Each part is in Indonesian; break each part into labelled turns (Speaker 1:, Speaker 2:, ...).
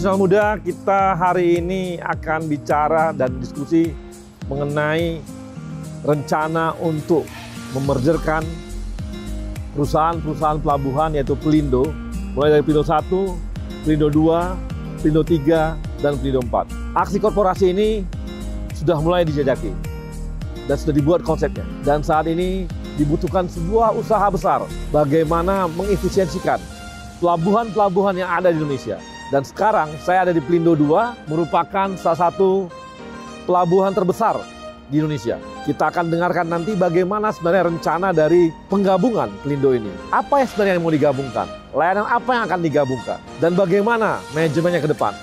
Speaker 1: Profesional muda, kita hari ini akan bicara dan diskusi mengenai rencana untuk memergerkan perusahaan-perusahaan pelabuhan yaitu Pelindo, mulai dari Pelindo 1, Pelindo 2, Pelindo 3, dan Pelindo 4. Aksi korporasi ini sudah mulai dijajaki dan sudah dibuat konsepnya. Dan saat ini dibutuhkan sebuah usaha besar bagaimana mengefisiensikan pelabuhan-pelabuhan yang ada di Indonesia. Dan sekarang saya ada di Pelindo 2, merupakan salah satu pelabuhan terbesar di Indonesia. Kita akan dengarkan nanti bagaimana sebenarnya rencana dari penggabungan Pelindo ini. Apa yang sebenarnya yang mau digabungkan? Layanan apa yang akan digabungkan? Dan bagaimana manajemennya ke depan?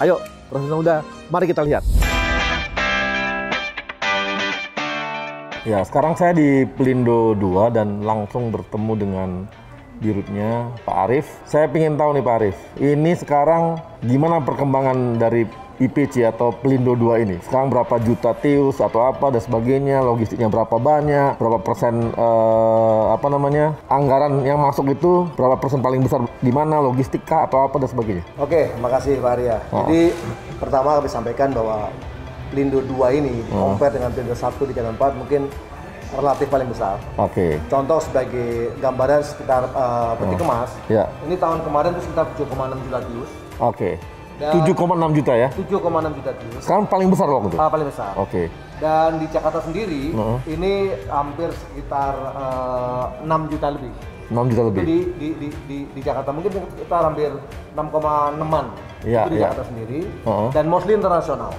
Speaker 1: Ayo, profesional muda, mari kita lihat. Ya, sekarang saya di Pelindo 2 dan langsung bertemu dengan dirutnya, Pak Arief. Saya ingin tahu nih Pak Arief, ini sekarang gimana perkembangan dari IPC atau Pelindo 2 ini? Sekarang berapa juta TEUs atau apa dan sebagainya, logistiknya berapa banyak, berapa persen anggaran yang masuk itu, berapa persen paling besar di mana, logistik kah atau apa dan sebagainya?
Speaker 2: Oke, makasih Pak Arya. Jadi pertama kami sampaikan bahwa Pelindo 2 ini compare dengan Pelindo 1 di Jalan 4 mungkin relatif paling besar.
Speaker 1: Oke.
Speaker 2: Contoh sebagai gambaran sekitar peti kemas.
Speaker 1: Ya.
Speaker 2: Ini tahun kemarin itu sekitar 7,6 juta TEUs.
Speaker 1: Oke. 7,6 juta ya?
Speaker 2: 7,6 juta TEUs.
Speaker 1: Sekarang paling besar waktu itu?
Speaker 2: Paling besar.
Speaker 1: Oke.
Speaker 2: Dan di Jakarta sendiri ini hampir sekitar 6 juta lebih.
Speaker 1: 6 juta lebih.
Speaker 2: Jadi di Jakarta mungkin kita hampir 6,6-an.
Speaker 1: Ya,
Speaker 2: itu di Jakarta sendiri. Dan mostly internasional.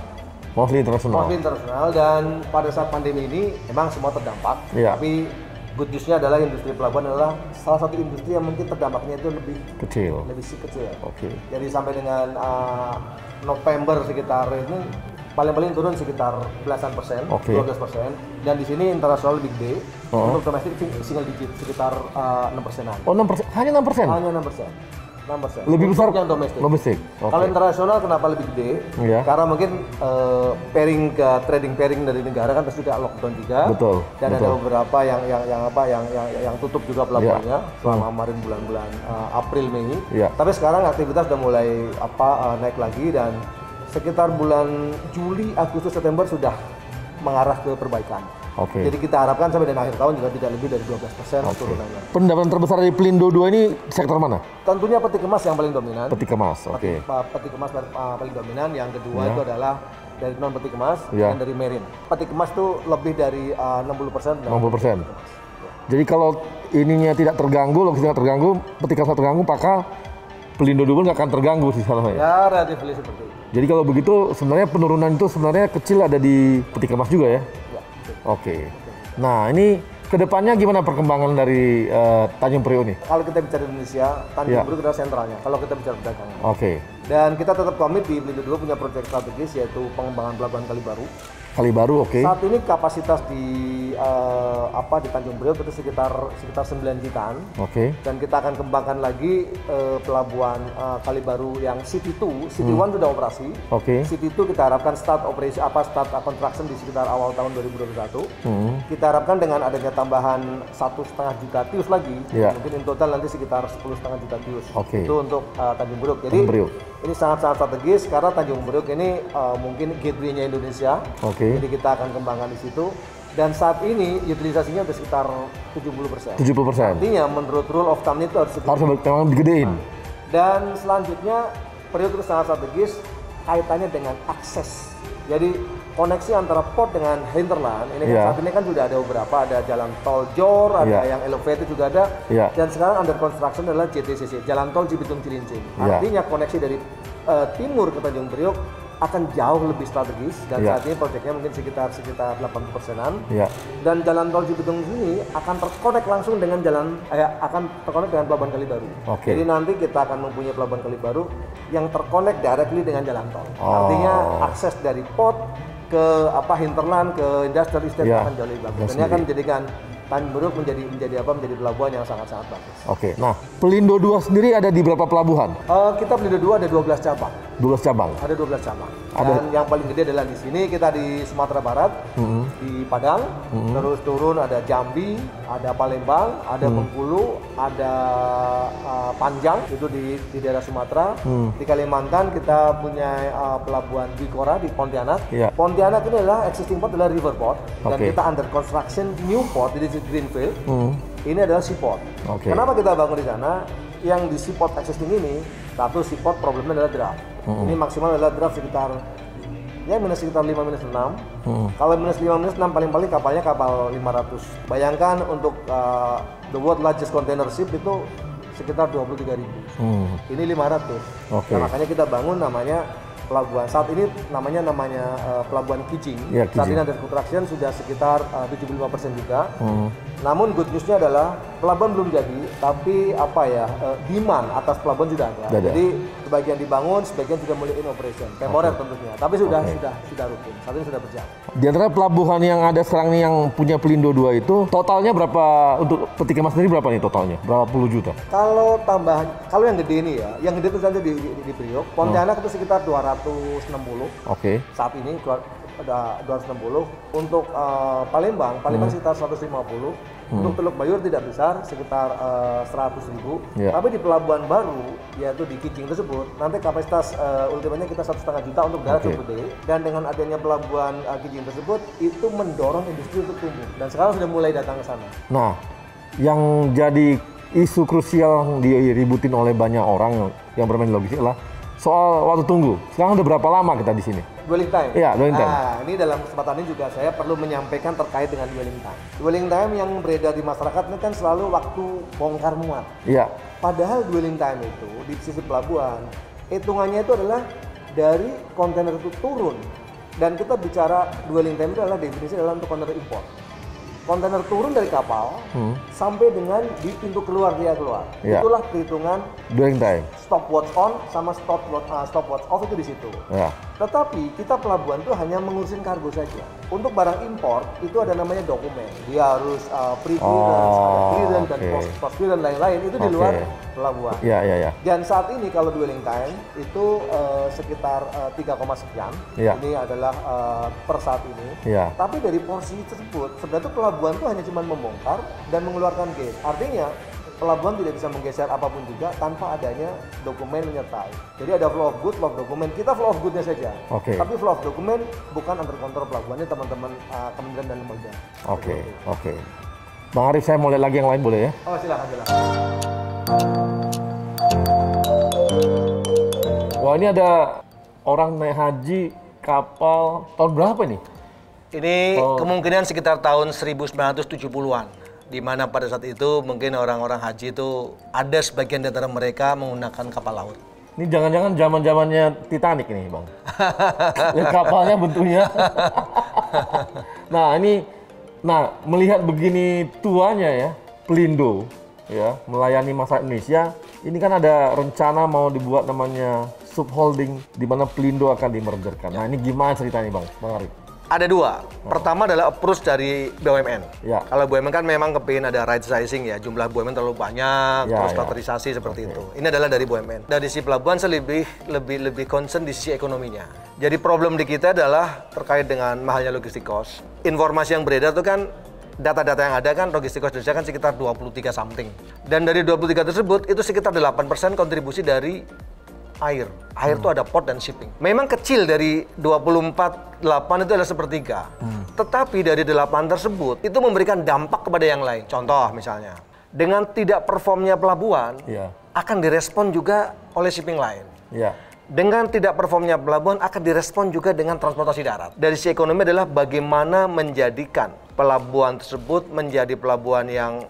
Speaker 1: Mostly internasional
Speaker 2: Dan pada saat pandemi ini memang semua terdampak. Tapi good news-nya adalah industri pelabuhan adalah salah satu industri yang mungkin terdampaknya itu lebih kecil.
Speaker 1: Oke.
Speaker 2: Jadi sampai dengan November sekitar ini paling turun sekitar belasan persen, 12%. Dan di sini internasional lebih gede. Untuk domestik single digit sekitar 6%-an.
Speaker 1: Oh, 6%? Hanya 6%?
Speaker 2: Hanya 6%.
Speaker 1: Lebih besar
Speaker 2: yang domestik.
Speaker 1: Okay.
Speaker 2: Kalau internasional kenapa lebih gede? Karena mungkin trading pairing dari negara kan pasti juga lockdown juga. Dan ada beberapa yang tutup juga pelabuhannya selama kemarin bulan-bulan April Mei. Tapi sekarang aktivitas sudah mulai naik lagi dan sekitar bulan Juli, Agustus, September sudah mengarah ke perbaikan. Jadi kita harapkan sampai dengan akhir tahun juga tidak lebih dari 12% turunannya.
Speaker 1: Pendapatan terbesar dari Pelindo 2 ini sektor mana?
Speaker 2: Tentunya peti kemas yang paling dominan.
Speaker 1: Peti kemas,
Speaker 2: Peti kemas paling dominan. Yang kedua itu adalah dari non peti kemas dan dari marine. Peti kemas itu lebih dari 60%.
Speaker 1: 60%. Jadi kalau ininya tidak terganggu, logistiknya terganggu, peti kemas terganggu, maka Pelindo 2 nggak akan terganggu sih salahnya.
Speaker 2: Ya, relatif seperti itu.
Speaker 1: Jadi kalau begitu sebenarnya penurunan itu sebenarnya kecil ada di peti kemas juga ya? Oke. Nah, ini kedepannya gimana perkembangan dari Tanjung Priok ini?
Speaker 2: Kalau kita bicara Indonesia, Tanjung Priok adalah sentralnya. Kalau kita bicara perdagangan. Dan kita tetap komit di Pelindo 2 punya proyek strategis yaitu pengembangan pelabuhan Kalibaru. Saat ini kapasitas di Tanjung Priok itu sekitar 9 jutaan. Dan kita akan kembangkan lagi pelabuhan Kalibaru yang City 2, City 1 sudah operasi. City 2 kita harapkan start construction di sekitar awal tahun 2021. Kita harapkan dengan adanya tambahan 1,5 juta TEUs lagi, mungkin in total nanti sekitar 10,5 juta TEUs. Itu untuk Tanjung Priok. Jadi ini sangat-sangat strategis karena Tanjung Priok ini mungkin gateway-nya Indonesia. Jadi kita akan kembangkan di situ. Dan saat ini utilisasinya sudah sekitar 70%.
Speaker 1: 70%.
Speaker 2: Artinya menurut rule of thumb itu harus
Speaker 1: digedein.
Speaker 2: Dan selanjutnya Priok itu sangat strategis kaitannya dengan akses. Jadi koneksi antara port dengan hinterland ini kan saat ini kan sudah ada beberapa, ada jalan tol Jor, ada yang elevated juga ada. Dan sekarang under construction adalah JTCC, Jalan Tol Cibitung Cilincing. Artinya koneksi dari timur ke Tanjung Priok akan jauh lebih strategis dan saat ini proyeknya mungkin sekitar 80%-an. Dan jalan tol Cibitung ini akan terkonek langsung dengan pelabuhan Kalibaru. Jadi nanti kita akan mempunyai pelabuhan Kalibaru yang terkonek directly dengan jalan tol. Artinya akses dari port ke hinterland ke industrial estate akan jauh lebih bagus. Dan ini akan menjadikan Tanjung Priok menjadi pelabuhan yang sangat-sangat bagus.
Speaker 1: Nah, Pelindo 2 sendiri ada di berapa pelabuhan?
Speaker 2: Kita Pelindo 2 ada 12 cabang.
Speaker 1: 12 cabang?
Speaker 2: Ada 12 cabang. Dan yang paling gede adalah di sini, kita di Sumatera Barat, di Padang, terus turun ada Jambi, ada Palembang, ada Bengkulu, ada Panjang, itu di daerah Sumatera. Di Kalimantan kita punya pelabuhan Bikora di Pontianak. Pontianak ini adalah existing port, adalah river port, dan kita under construction new port, jadi greenfield. Ini adalah seaport. Kenapa kita bangun di sana? Yang di seaport existing ini, satu seaport problemnya adalah draft. Ini maksimal adalah draft sekitar minus sekitar 5-6. Kalau minus 5-6 paling-paling kapalnya kapal 500. Bayangkan untuk the world largest container ship itu sekitar 23.000. Ini 500. Nah, makanya kita bangun namanya pelabuhan. Saat ini namanya pelabuhan Kijing. Saat ini under construction sudah sekitar 75% juga. Namun good news-nya adalah pelabuhan belum jadi, tapi demand atas pelabuhan sudah ada. Jadi sebagian dibangun, sebagian sudah mulai in operation, temporer tentunya, tapi sudah rutin. Saat ini sudah berjalan.
Speaker 1: Di antara pelabuhan yang ada sekarang ini yang punya Pelindo 2 itu totalnya berapa untuk Peti Kemas sendiri, berapa nih totalnya? Berapa puluh juta?
Speaker 2: Kalau yang gede ini ya, yang gede itu saja di Priok, Pontianak itu sekitar 260. Saat ini ada 260. Untuk Palembang sekitar 150. Untuk Teluk Bayur tidak besar, sekitar 100.000. Tapi di pelabuhan baru, yaitu di Kijing tersebut, nanti kapasitas ultimanya kita 1,5 juta untuk darat cukup gede. Dan dengan adanya pelabuhan Kijing tersebut, itu mendorong industri untuk tumbuh. Dan sekarang sudah mulai datang ke sana.
Speaker 1: Nah, yang jadi isu krusial diributin oleh banyak orang yang bermain logistik adalah soal waktu tunggu. Sekarang udah berapa lama kita di sini?
Speaker 2: Dwelling time.
Speaker 1: Iya, dwelling time.
Speaker 2: Nah, ini dalam kesempatan ini juga saya perlu menyampaikan terkait dengan dwelling time. Dwelling time yang beredar di masyarakat ini kan selalu waktu bongkar muat.
Speaker 1: Iya.
Speaker 2: Padahal dwelling time itu di sisi pelabuhan, hitungannya itu adalah dari kontainer itu turun. Dan kita bicara dwelling time itu adalah definisi adalah untuk kontainer import. Kontainer turun dari kapal sampai dengan di pintu keluar dia keluar. Itulah perhitungan
Speaker 1: dwelling time.
Speaker 2: Stopwatch on sama stopwatch off itu di situ. Tetapi kita pelabuhan itu hanya mengurusin kargo saja. Untuk barang impor itu ada namanya dokumen. Dia harus pre-clearance, ada clearance dan post-clearance dan lain-lain itu di luar pelabuhan. Dan saat ini kalau dwelling time itu sekitar 3, sekian. Ini adalah per saat ini. Tapi dari porsi tersebut sebenarnya pelabuhan itu hanya cuma membongkar dan mengeluarkan gate. Artinya pelabuhan tidak bisa menggeser apapun juga tanpa adanya dokumen menyertai. Jadi ada flow of good, flow of dokumen. Kita flow of goodnya saja. Tapi flow of dokumen bukan under kontrol pelabuhannya teman-teman kementerian dan lembaga.
Speaker 1: Bang Arief, saya mau lihat lagi yang lain boleh ya?
Speaker 2: Oh, silakan.
Speaker 1: Wah, ini ada orang naik haji kapal tahun berapa nih?
Speaker 3: Ini kemungkinan sekitar tahun 1970-an. Di mana pada saat itu mungkin orang-orang haji itu ada sebagian dari mereka menggunakan kapal laut.
Speaker 1: Ini jangan-jangan zaman-zamannya Titanic nih, Bang. Lihat kapalnya bentuknya. Melihat begini tuanya ya, Pelindo ya, melayani masyarakat Indonesia. Ini kan ada rencana mau dibuat namanya subholding di mana Pelindo akan dimergerkan. Nah, ini gimana ceritanya, Bang Arief?
Speaker 3: Ada dua. Pertama adalah approach dari BUMN. Kalau BUMN kan memang kepingin ada right sizing ya, jumlah BUMN terlalu banyak, terus filterisasi seperti itu. Ini adalah dari BUMN. Dari sisi pelabuhan saya lebih concern di sisi ekonominya. Jadi problem di kita adalah terkait dengan mahalnya logistik cost. Informasi yang beredar itu kan data-data yang ada kan logistik cost Indonesia kan sekitar 23 something. Dan dari 23 tersebut itu sekitar 8% kontribusi dari air. Air itu ada port dan shipping. Memang kecil dari 24, 8 itu adalah sepertiga. Tetapi dari 8 tersebut itu memberikan dampak kepada yang lain. Contoh misalnya, dengan tidak performnya pelabuhan akan direspon juga oleh shipping lain. Dengan tidak performnya pelabuhan akan direspon juga dengan transportasi darat. Dari sisi ekonomi adalah bagaimana menjadikan pelabuhan tersebut menjadi pelabuhan yang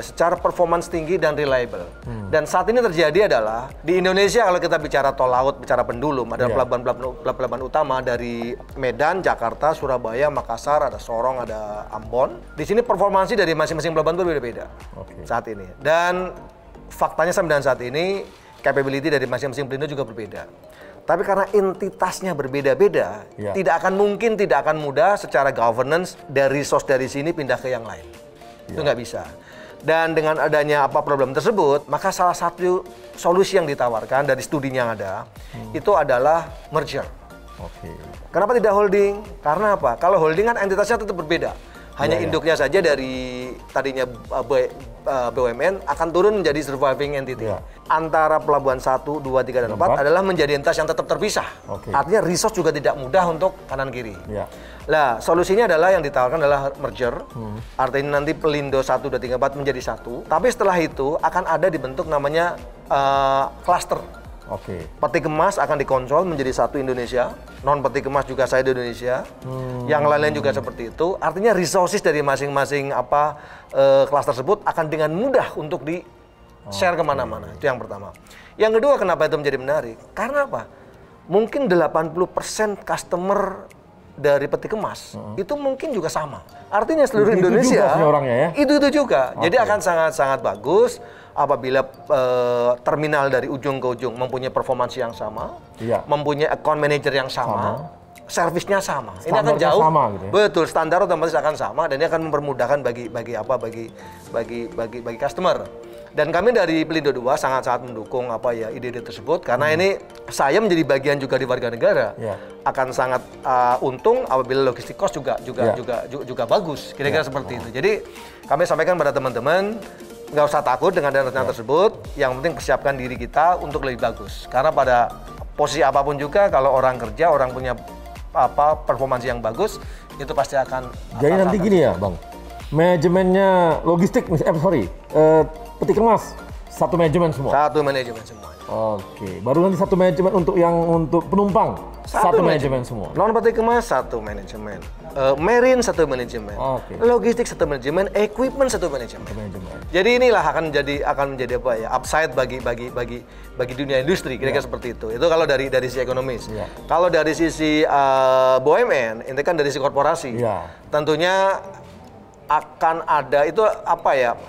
Speaker 3: secara performance tinggi dan reliable. Dan saat ini terjadi adalah di Indonesia kalau kita bicara tol laut, bicara pendulum, ada pelabuhan utama dari Medan, Jakarta, Surabaya, Makassar, ada Sorong, ada Ambon. Di sini performansi dari masing-masing pelabuhan itu berbeda saat ini. Dan faktanya sampai dengan saat ini capability dari masing-masing pelindo juga berbeda. Tapi karena entitasnya berbeda-beda, tidak akan mudah secara governance dari resource dari sini pindah ke yang lain. Itu nggak bisa. Dan dengan adanya problem tersebut, maka salah satu solusi yang ditawarkan dari studinya yang ada, itu adalah merger. Kenapa tidak holding? Karena apa? Kalau holding kan entitasnya tetap berbeda. Hanya induknya saja dari tadinya BUMN akan turun menjadi surviving entity. Antara pelabuhan 1, 2, 3, dan 4 adalah menjadi entitas yang tetap terpisah. Artinya resource juga tidak mudah untuk kanan kiri. Nah, solusinya adalah yang ditawarkan adalah merger. Artinya nanti Pelindo 1, 2, 3, 4 menjadi satu. Tapi setelah itu akan ada dibentuk namanya cluster. Peti kemas akan dikontrol menjadi satu Indonesia, non peti kemas juga saya di Indonesia, yang lain-lain juga seperti itu. Artinya resources dari masing-masing kelas tersebut akan dengan mudah untuk di share kemana-mana. Itu yang pertama. Yang kedua, kenapa itu menjadi menarik? Karena apa? Mungkin 80% customer dari peti kemas itu mungkin juga sama. Artinya seluruh Indonesia itu juga. Jadi akan sangat-sangat bagus apabila terminal dari ujung ke ujung mempunyai performansi yang sama, mempunyai account manager yang sama, servisnya sama. Ini akan jauh.
Speaker 2: Sama, gitu ya?
Speaker 3: Betul, standar otomatis akan sama dan ini akan mempermudahkan bagi customer. Dan kami dari Pelindo 2 sangat-sangat mendukung ide-ide tersebut karena ini saya menjadi bagian juga di warga negara akan sangat untung apabila logistik cost juga bagus, kira-kira seperti itu. Jadi kami sampaikan pada teman-teman nggak usah takut dengan dana tersebut, yang penting persiapkan diri kita untuk lebih bagus. Karena pada posisi apapun juga kalau orang kerja, orang punya performansi yang bagus, itu pasti akan.
Speaker 2: Jadi nanti gini ya, Bang. Manajemennya logistik, peti kemas satu manajemen semua.
Speaker 3: Satu manajemen semua.
Speaker 2: Baru nanti satu manajemen untuk penumpang. Satu manajemen semua.
Speaker 3: Non peti kemas satu manajemen. Marine satu manajemen. Logistik satu manajemen, equipment satu manajemen. Jadi inilah akan menjadi upside bagi dunia industri, kira-kira seperti itu. Itu kalau dari sisi ekonomis. Kalau dari sisi BUMN, ini kan dari sisi korporasi. Tentunya akan ada itu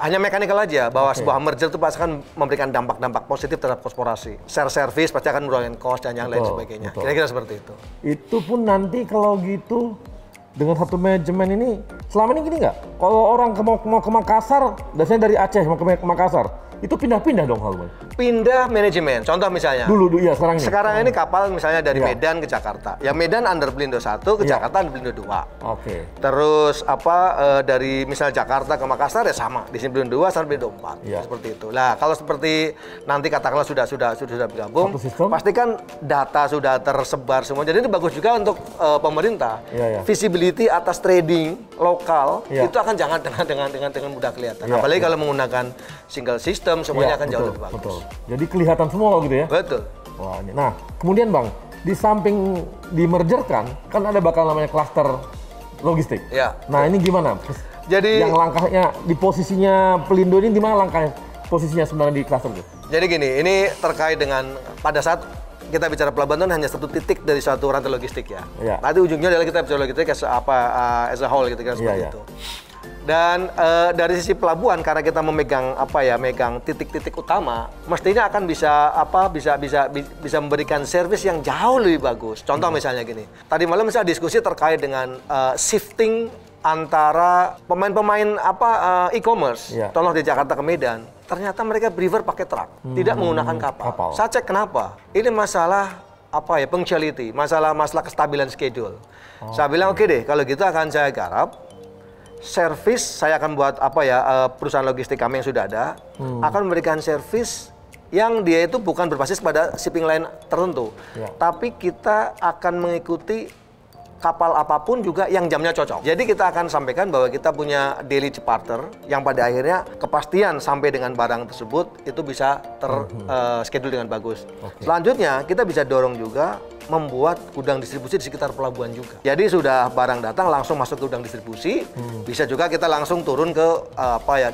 Speaker 3: hanya mekanikal aja bahwa sebuah merger itu pasti akan memberikan dampak positif terhadap korporasi. Share service pasti akan menurunkan cost dan yang lain sebagainya. Kira-kira seperti itu.
Speaker 2: Itu pun nanti kalau gitu dengan satu manajemen ini selama ini gini nggak? Kalau orang mau ke Makassar, biasanya dari Aceh mau ke Makassar, itu pindah-pindah dong halnya.
Speaker 3: Pindah manajemen. Contoh misalnya.
Speaker 2: Dulu ya sekarang.
Speaker 3: Sekarang ini kapal misalnya dari Medan ke Jakarta. Ya Medan under Pelindo 1 ke Jakarta under Pelindo 2. Terus dari misal Jakarta ke Makassar ya sama. Di sini Pelindo 2 sampai Pelindo 4. Seperti itu. Lah kalau seperti nanti katakanlah sudah bergabung, pastikan data sudah tersebar semua. Jadi itu bagus juga untuk pemerintah. Visibility atas trading lokal itu akan jangan dengan mudah kelihatan. Apalagi kalau menggunakan single system, semuanya akan jauh lebih bagus.
Speaker 2: Jadi kelihatan semua gitu ya?
Speaker 3: Betul.
Speaker 2: Nah, kemudian Bang, di samping dimergerkan, kan ada bakal namanya klaster logistik. Nah, ini gimana? Jadi yang langkahnya di posisinya Pelindo ini di mana langkahnya posisinya sebenarnya di klaster itu?
Speaker 3: Jadi gini, ini terkait dengan pada saat kita bicara pelabuhan itu hanya satu titik dari suatu rantai logistik ya. Nanti ujungnya adalah kita bicara logistik as a whole gitu kan seperti itu. Dan dari sisi pelabuhan karena kita memegang megang titik-titik utama, mestinya akan bisa memberikan servis yang jauh lebih bagus. Contoh misalnya gini. Tadi malam misalnya diskusi terkait dengan shifting antara pemain-pemain e-commerce. Contoh di Jakarta ke Medan, ternyata mereka prefer pakai truk, tidak menggunakan kapal. Saya cek kenapa? Ini masalah punctuality, masalah kestabilan schedule. Saya bilang oke deh, kalau gitu akan saya garap. Servis saya akan buat perusahaan logistik kami yang sudah ada akan memberikan servis yang dia itu bukan berbasis pada shipping line tertentu, tapi kita akan mengikuti kapal apapun juga yang jamnya cocok. Jadi kita akan sampaikan bahwa kita punya daily charter yang pada akhirnya kepastian sampai dengan barang tersebut itu bisa schedule dengan bagus. Selanjutnya kita bisa dorong juga membuat gudang distribusi di sekitar pelabuhan juga. Jadi sudah barang datang langsung masuk ke gudang distribusi, bisa juga kita langsung turun ke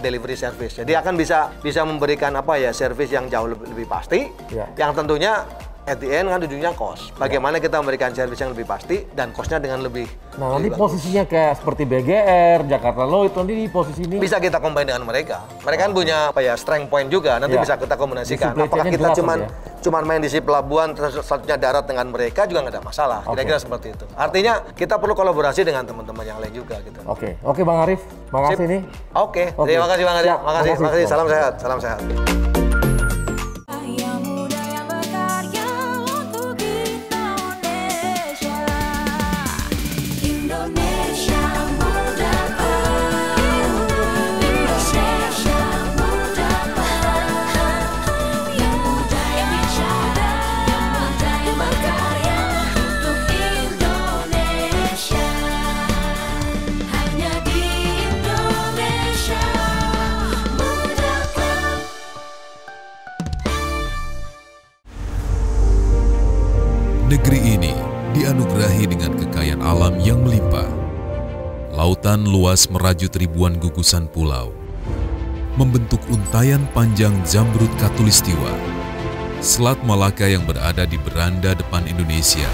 Speaker 3: delivery service. Jadi akan bisa memberikan service yang jauh lebih pasti, yang tentunya at the end kan ujungnya cost. Bagaimana kita memberikan service yang lebih pasti dan costnya dengan lebih.
Speaker 2: Nah nanti posisinya kayak seperti BGR, Jakarta Law itu nanti di posisi ini.
Speaker 3: Bisa kita combine dengan mereka. Mereka kan punya strength point juga. Nanti bisa kita kombinasikan. Apakah kita cuman cuma main di si pelabuhan terus satunya darat dengan mereka juga nggak ada masalah. Kira-kira seperti itu. Artinya kita perlu kolaborasi dengan teman-teman yang lain juga gitu.
Speaker 2: Oke Bang Arief, makasih nih.
Speaker 3: Terima kasih Bang Arief. Makasih. Salam sehat.
Speaker 4: Negeri ini dianugerahi dengan kekayaan alam yang melimpah. Lautan luas merajut ribuan gugusan pulau, membentuk untayan panjang Zamrud Khatulistiwa. Selat Malaka yang berada di beranda depan Indonesia.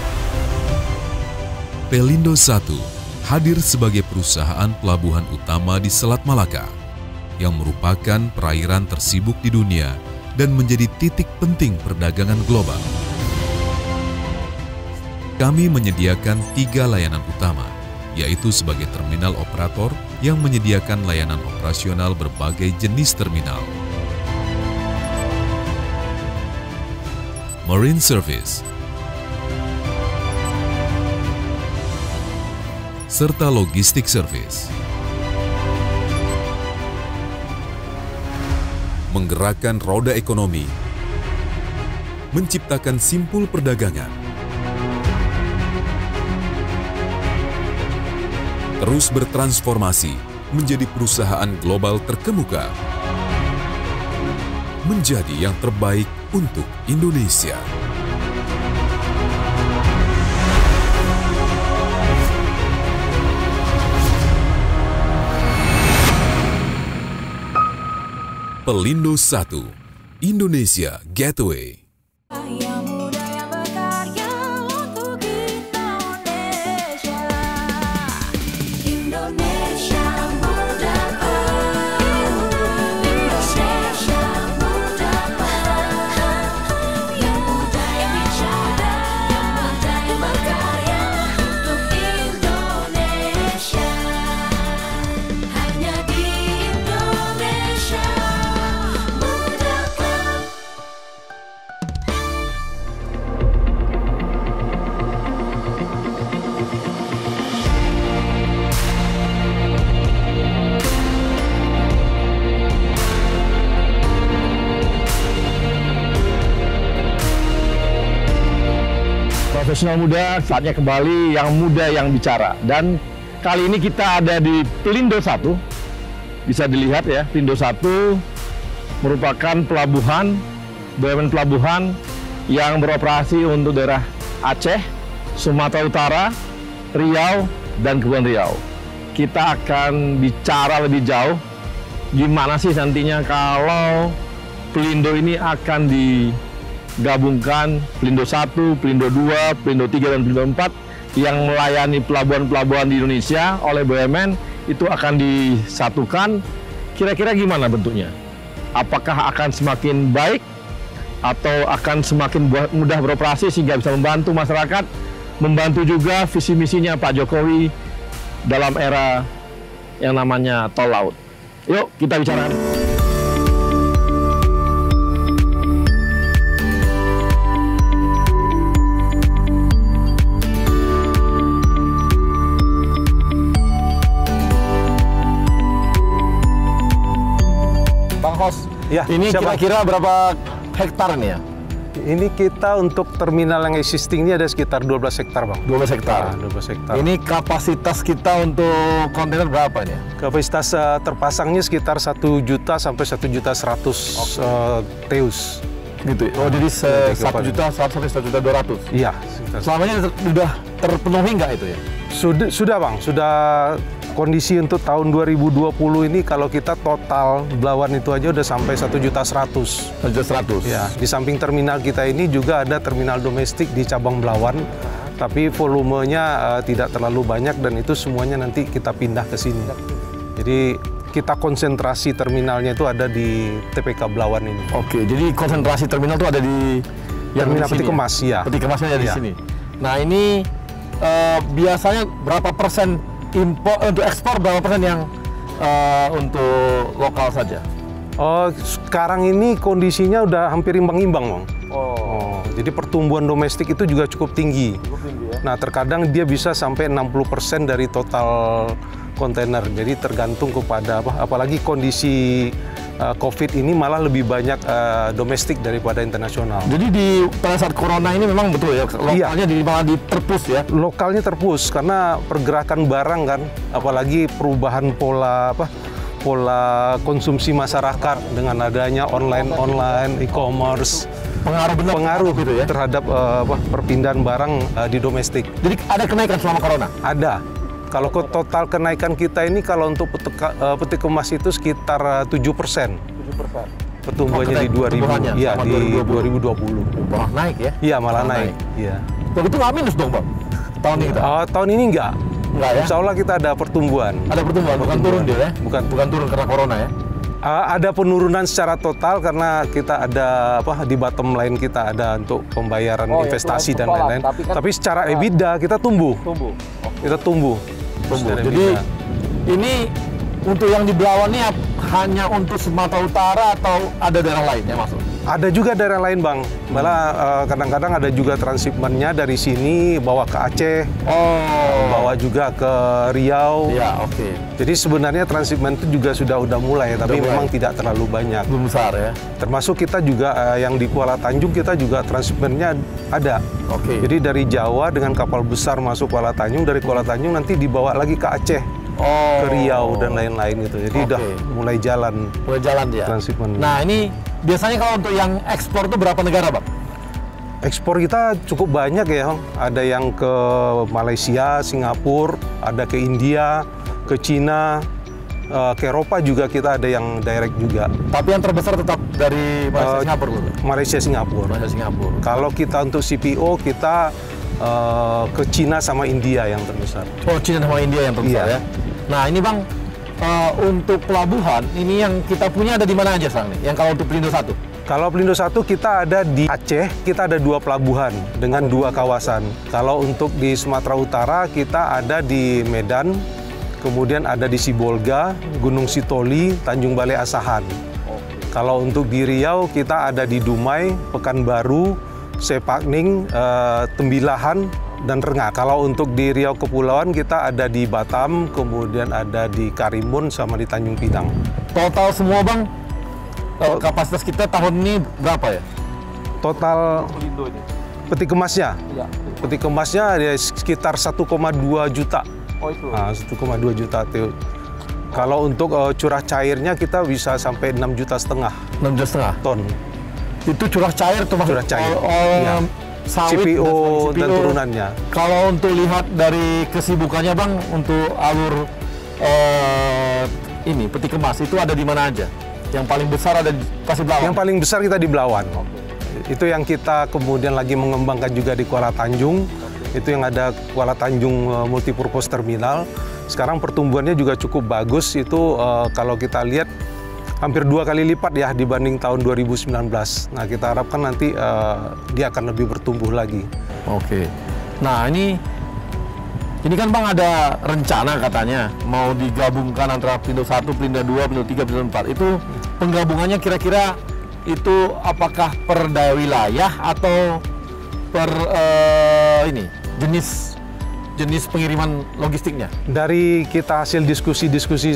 Speaker 4: Pelindo I hadir sebagai perusahaan pelabuhan utama di Selat Malaka, yang merupakan perairan tersibuk di dunia dan menjadi titik penting perdagangan global. Kami menyediakan 3 layanan utama, yaitu sebagai terminal operator yang menyediakan layanan operasional berbagai jenis terminal. Marine Service, serta Logistik Service. Menggerakkan roda ekonomi, menciptakan simpul perdagangan, terus bertransformasi menjadi perusahaan global terkemuka, menjadi yang terbaik untuk Indonesia. Pelindo I, Indonesia Gateway.
Speaker 1: Profesional muda, saatnya kembali yang muda yang bicara. Dan kali ini kita ada di Pelindo I. Bisa dilihat ya, Pelindo I merupakan pelabuhan, BUMN pelabuhan yang beroperasi untuk daerah Aceh, Sumatera Utara, Riau, dan Kepulauan Riau. Kita akan bicara lebih jauh, gimana sih nantinya kalau Pelindo ini akan digabungkan Pelindo I, Pelindo II, Pelindo III, dan Pelindo IV yang melayani pelabuhan-pelabuhan di Indonesia oleh BUMN itu akan disatukan. Kira-kira gimana bentuknya? Apakah akan semakin baik atau akan semakin mudah beroperasi sehingga bisa membantu masyarakat, membantu juga visi misinya Pak Jokowi dalam era yang namanya tol laut. Yuk kita bicarakan.
Speaker 2: Ya,
Speaker 1: ini kira-kira berapa hektar nih ya?
Speaker 5: Ini kita untuk terminal yang existing ini ada sekitar 12 hektar, Bang.
Speaker 1: 12 hektar?
Speaker 5: Nah, 12 hektar.
Speaker 1: Ini kapasitas kita untuk kontainer berapa nih?
Speaker 5: Kapasitas terpasangnya sekitar 1 juta sampai 1.100.000 TEUs.
Speaker 1: Gitu. Oh, jadi 1.100.000 sampai 1.200.000?
Speaker 5: Iya.
Speaker 1: Selama ini sudah terpenuhi nggak itu ya?
Speaker 5: Sudah, Bang. Sudah. Kondisi untuk tahun 2020 ini kalau kita total Belawan itu aja udah sampai 1.100.000.
Speaker 1: 1.100.000.
Speaker 5: Ya, di samping terminal kita ini juga ada terminal domestik di cabang Belawan, tapi volumenya tidak terlalu banyak dan itu semuanya nanti kita pindah ke sini. Jadi kita konsentrasi terminalnya itu ada di TPK Belawan ini.
Speaker 1: Oke, jadi konsentrasi terminal itu ada di
Speaker 5: Terminal peti kemas, ya.
Speaker 2: Peti kemasnya ada di sini. Nah, ini biasanya berapa persen impor untuk ekspor, berapa persen yang untuk lokal saja?
Speaker 5: Sekarang ini kondisinya udah hampir imbang-imbang, Bang. Jadi pertumbuhan domestik itu juga cukup tinggi. Ya? Nah, terkadang dia bisa sampai 60% dari total kontainer. Jadi tergantung kepada apalagi kondisi COVID ini malah lebih banyak domestik daripada internasional.
Speaker 2: Jadi pada saat corona ini memang betul ya, lokalnya malah diterpus ya?
Speaker 5: Lokalnya terpus karena pergerakan barang kan, apalagi perubahan pola konsumsi masyarakat dengan adanya online, e-commerce. Pengaruh gitu ya terhadap perpindahan barang di domestik.
Speaker 2: Jadi ada kenaikan selama corona?
Speaker 5: Ada. Kalau total kenaikan kita ini kalau untuk peti kemas itu sekitar 7%. Pertumbuhannya di 2020.
Speaker 2: Malah naik ya?
Speaker 5: Iya, malah naik. Iya.
Speaker 2: Begitu nggak minus dong, Bang? Tahun ini?
Speaker 5: Tahun ini enggak.
Speaker 2: Enggak ya?
Speaker 5: Insya Allah kita ada pertumbuhan.
Speaker 2: Ada pertumbuhan, bukan turun dia ya? Bukan turun karena corona ya?
Speaker 5: Ada penurunan secara total karena kita ada di bottom line kita ada untuk pembayaran investasi dan lain-lain. Tapi secara EBITDA kita tumbuh. Kita tumbuh.
Speaker 2: Jadi ini untuk yang di Belawan ini hanya untuk Sumatera Utara atau ada daerah lain yang masuk?
Speaker 5: Ada juga daerah lain, Bang. Malah kadang-kadang ada juga transshipment-nya dari sini bawa ke Aceh, bawa juga ke Riau.
Speaker 2: Ya, oke.
Speaker 5: Jadi sebenarnya transshipment itu juga sudah mulai, tapi memang tidak terlalu banyak.
Speaker 2: Belum besar ya.
Speaker 5: Termasuk kita juga yang di Kuala Tanjung kita juga transshipment-nya ada.
Speaker 2: Oke.
Speaker 5: Jadi dari Jawa dengan kapal besar masuk Kuala Tanjung, dari Kuala Tanjung nanti dibawa lagi ke Aceh. Ke Riau dan lain-lain gitu. Jadi udah mulai jalan.
Speaker 2: Mulai jalan ya.
Speaker 5: Transshipment.
Speaker 2: Nah, ini biasanya kalau untuk yang ekspor itu berapa negara, Bang?
Speaker 5: Ekspor kita cukup banyak ya. Ada yang ke Malaysia, Singapura, ada ke India, ke Cina, ke Eropa juga kita ada yang direct juga.
Speaker 2: Tapi yang terbesar tetap dari Malaysia, Singapura?
Speaker 5: Malaysia, Singapura. Kalau kita untuk CPO kita ke Cina sama India yang terbesar.
Speaker 2: Cina sama India yang terbesar ya. Nah ini Bang, untuk pelabuhan ini yang kita punya ada di mana aja sekarang nih? Yang kalau untuk Pelindo 1?
Speaker 5: Kalau Pelindo 1 kita ada di Aceh, kita ada 2 pelabuhan dengan 2 kawasan. Kalau untuk di Sumatera Utara kita ada di Medan, kemudian ada di Sibolga, Gunung Sitoli, Tanjung Balai Asahan. Kalau untuk di Riau kita ada di Dumai, Pekanbaru, Sepakning, Tembilahan, dan Rengat. Kalau untuk di Riau Kepulauan kita ada di Batam, kemudian ada di Karimun sama di Tanjung Pinang.
Speaker 2: Total semua Bang, kapasitas kita tahun ini berapa ya?
Speaker 5: Total peti kemasnya?
Speaker 2: Iya.
Speaker 5: Peti kemasnya ada sekitar 1,2 juta.
Speaker 2: Oh itu?
Speaker 5: Nah, 1,2 juta tuh. Kalau untuk curah cairnya kita bisa sampai 6,5 juta.
Speaker 2: 6,5
Speaker 5: ton.
Speaker 2: Itu curah cair termasuk
Speaker 5: curah cair.
Speaker 2: Sawit,
Speaker 5: CPO dan turunannya.
Speaker 2: Kalau untuk lihat dari kesibukannya Bang, untuk alur ini peti kemas itu ada di mana aja? Yang paling besar ada di Belawan?
Speaker 5: Yang paling besar kita di Belawan. Itu yang kita kemudian lagi mengembangkan juga di Kuala Tanjung. Itu yang ada Kuala Tanjung Multipurpose Terminal. Sekarang pertumbuhannya juga cukup bagus. Itu kalau kita lihat hampir 2 kali lipat ya dibanding tahun 2019. Nah, kita harapkan nanti dia akan lebih bertumbuh lagi.
Speaker 2: Oke. Nah, ini kan Bang ada rencana katanya mau digabungkan antara Pelindo 1, Pelindo 2, Pelindo 3, Pelindo 4. Itu penggabungannya kira-kira itu apakah per daya wilayah atau per jenis pengiriman logistiknya?
Speaker 5: Dari kita hasil diskusi-diskusi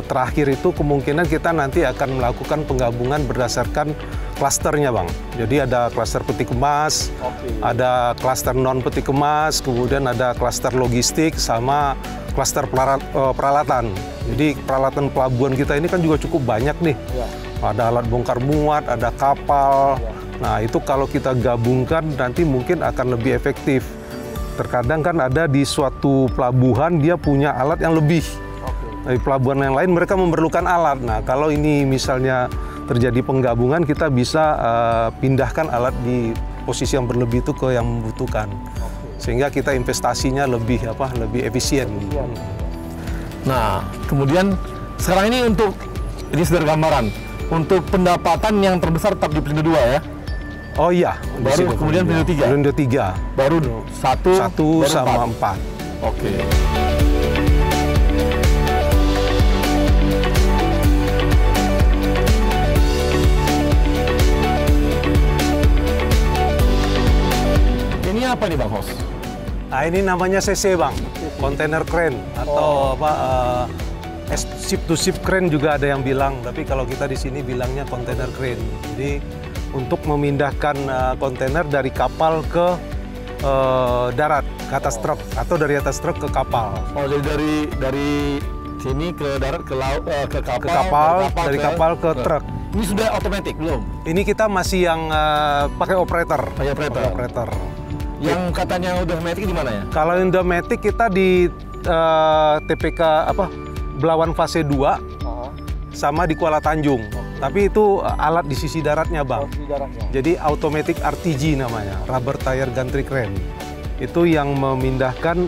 Speaker 5: terakhir itu kemungkinan kita nanti akan melakukan penggabungan berdasarkan klasternya Bang. Jadi ada klaster peti kemas, ada klaster non peti kemas, kemudian ada klaster logistik sama klaster peralatan. Jadi peralatan pelabuhan kita ini kan juga cukup banyak nih. Ada alat bongkar muat, ada kapal. Nah itu kalau kita gabungkan nanti mungkin akan lebih efektif. Terkadang kan ada di suatu pelabuhan dia punya alat yang lebih. Dari pelabuhan yang lain mereka memerlukan alat. Nah kalau ini misalnya terjadi penggabungan kita bisa pindahkan alat di posisi yang berlebih itu ke yang membutuhkan. Sehingga kita investasinya lebih efisien.
Speaker 2: Nah kemudian sekarang ini ini sudah gambaran. Untuk pendapatan yang terbesar tetap di Pelindo 2 ya?
Speaker 5: Oh iya.
Speaker 6: Baru kemudian Pelindo 3.
Speaker 5: Pelindo 3.
Speaker 6: Baru 1
Speaker 5: sama 4.
Speaker 6: Oke. Ini apa nih Bang Hos?
Speaker 5: Nah, ini namanya CC Bang, container crane atau ship to ship crane juga ada yang bilang, tapi kalau kita di sini bilangnya container crane. Jadi untuk memindahkan kontainer dari kapal ke darat, ke atas truk, atau dari atas truk ke kapal.
Speaker 6: Oh, jadi dari sini ke darat, ke laut, ke
Speaker 5: kapal, dari kapal ke truk.
Speaker 6: Ini sudah otomatis belum?
Speaker 5: Ini kita masih yang pakai operator.
Speaker 6: Pakai operator. Yang katanya udah matic di mana ya?
Speaker 5: Kalau yang udah matic kita di TPK Belawan fase 2 sama di Kuala Tanjung. Tapi itu alat di sisi daratnya Bang. Jadi automatic RTG namanya, rubber tire gantry crane. Itu yang memindahkan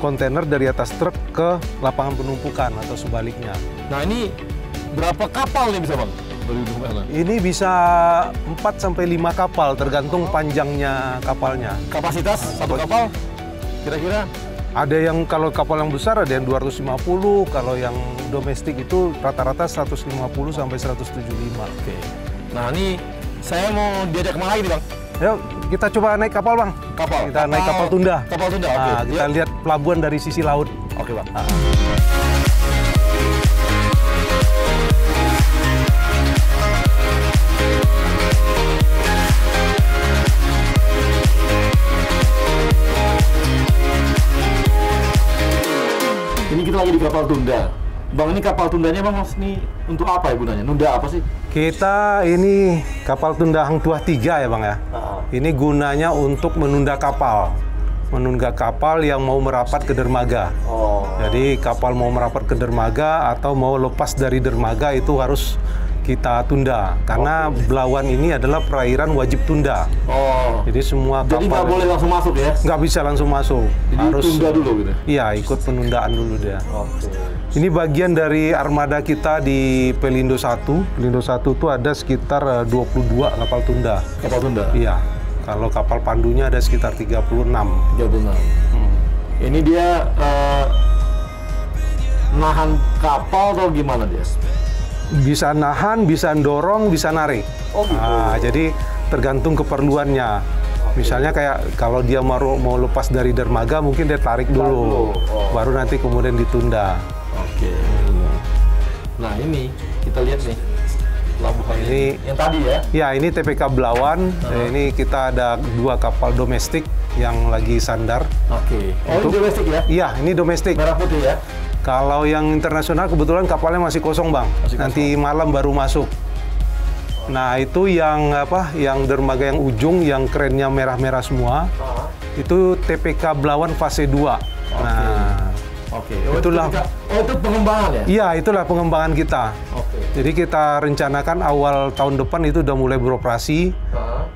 Speaker 5: kontainer dari atas truk ke lapangan penumpukan atau sebaliknya.
Speaker 6: Nah ini berapa kapal nih bisa Bang?
Speaker 5: Ini bisa 4-5 kapal tergantung panjangnya kapalnya.
Speaker 6: Kapasitas satu kapal kira-kira?
Speaker 5: Ada yang kalau kapal yang besar ada yang 250, kalau yang domestik itu rata-rata 150 sampai 175.
Speaker 6: Oke. Nah ini saya mau diajak kemana lagi nih Bang?
Speaker 5: Yuk kita coba naik kapal Bang. Kita naik kapal Tunda.
Speaker 6: Kapal Tunda, oke.
Speaker 5: Nah, kita lihat pelabuhan dari sisi laut.
Speaker 6: Oke Bang. Ini kita lagi di kapal Tunda. Bang, ini kapal Tundanya Bang, ini untuk apa ya gunanya? Nunda apa sih?
Speaker 5: Kita ini kapal Tunda Hang Tuah 3 ya Bang ya. Ini gunanya untuk menunda kapal. Menunda kapal yang mau merapat ke dermaga. Jadi kapal mau merapat ke dermaga atau mau lepas dari dermaga itu harus kita tunda. Karena Belawan ini adalah perairan wajib tunda. Jadi semua kapal...
Speaker 6: Jadi nggak boleh langsung masuk ya?
Speaker 5: Nggak bisa langsung masuk.
Speaker 6: Jadi harus tunda dulu gitu?
Speaker 5: Iya, ikut penundaan dulu dia. Ini bagian dari armada kita di Pelindo 1. Pelindo 1 itu ada sekitar 22 kapal tunda.
Speaker 6: Kapal tunda?
Speaker 5: Iya. Kalau kapal pandunya ada sekitar 36. 36.
Speaker 6: Ini dia nahan kapal atau gimana dia?
Speaker 5: Bisa nahan, bisa dorong, bisa narik. Jadi tergantung keperluannya. Misalnya kayak kalau dia mau lepas dari dermaga, mungkin dia tarik dulu, baru nanti kemudian ditunda.
Speaker 6: Nah ini kita lihat nih pelabuhan ini yang tadi ya?
Speaker 5: Ya ini TPK Belawan. Ini kita ada 2 kapal domestik yang lagi sandar.
Speaker 6: Ini domestik ya?
Speaker 5: Iya, ini domestik.
Speaker 6: Merah putih ya?
Speaker 5: Kalau yang internasional kebetulan kapalnya masih kosong Bang. Nanti malam baru masuk. Nah itu yang yang dermaga yang ujung yang kerennya merah-merah semua. Itu TPK Belawan fase 2. Nah, itulah.
Speaker 6: Itu pengembangan ya?
Speaker 5: Iya, itulah pengembangan kita. Jadi kita rencanakan awal tahun depan itu udah mulai beroperasi.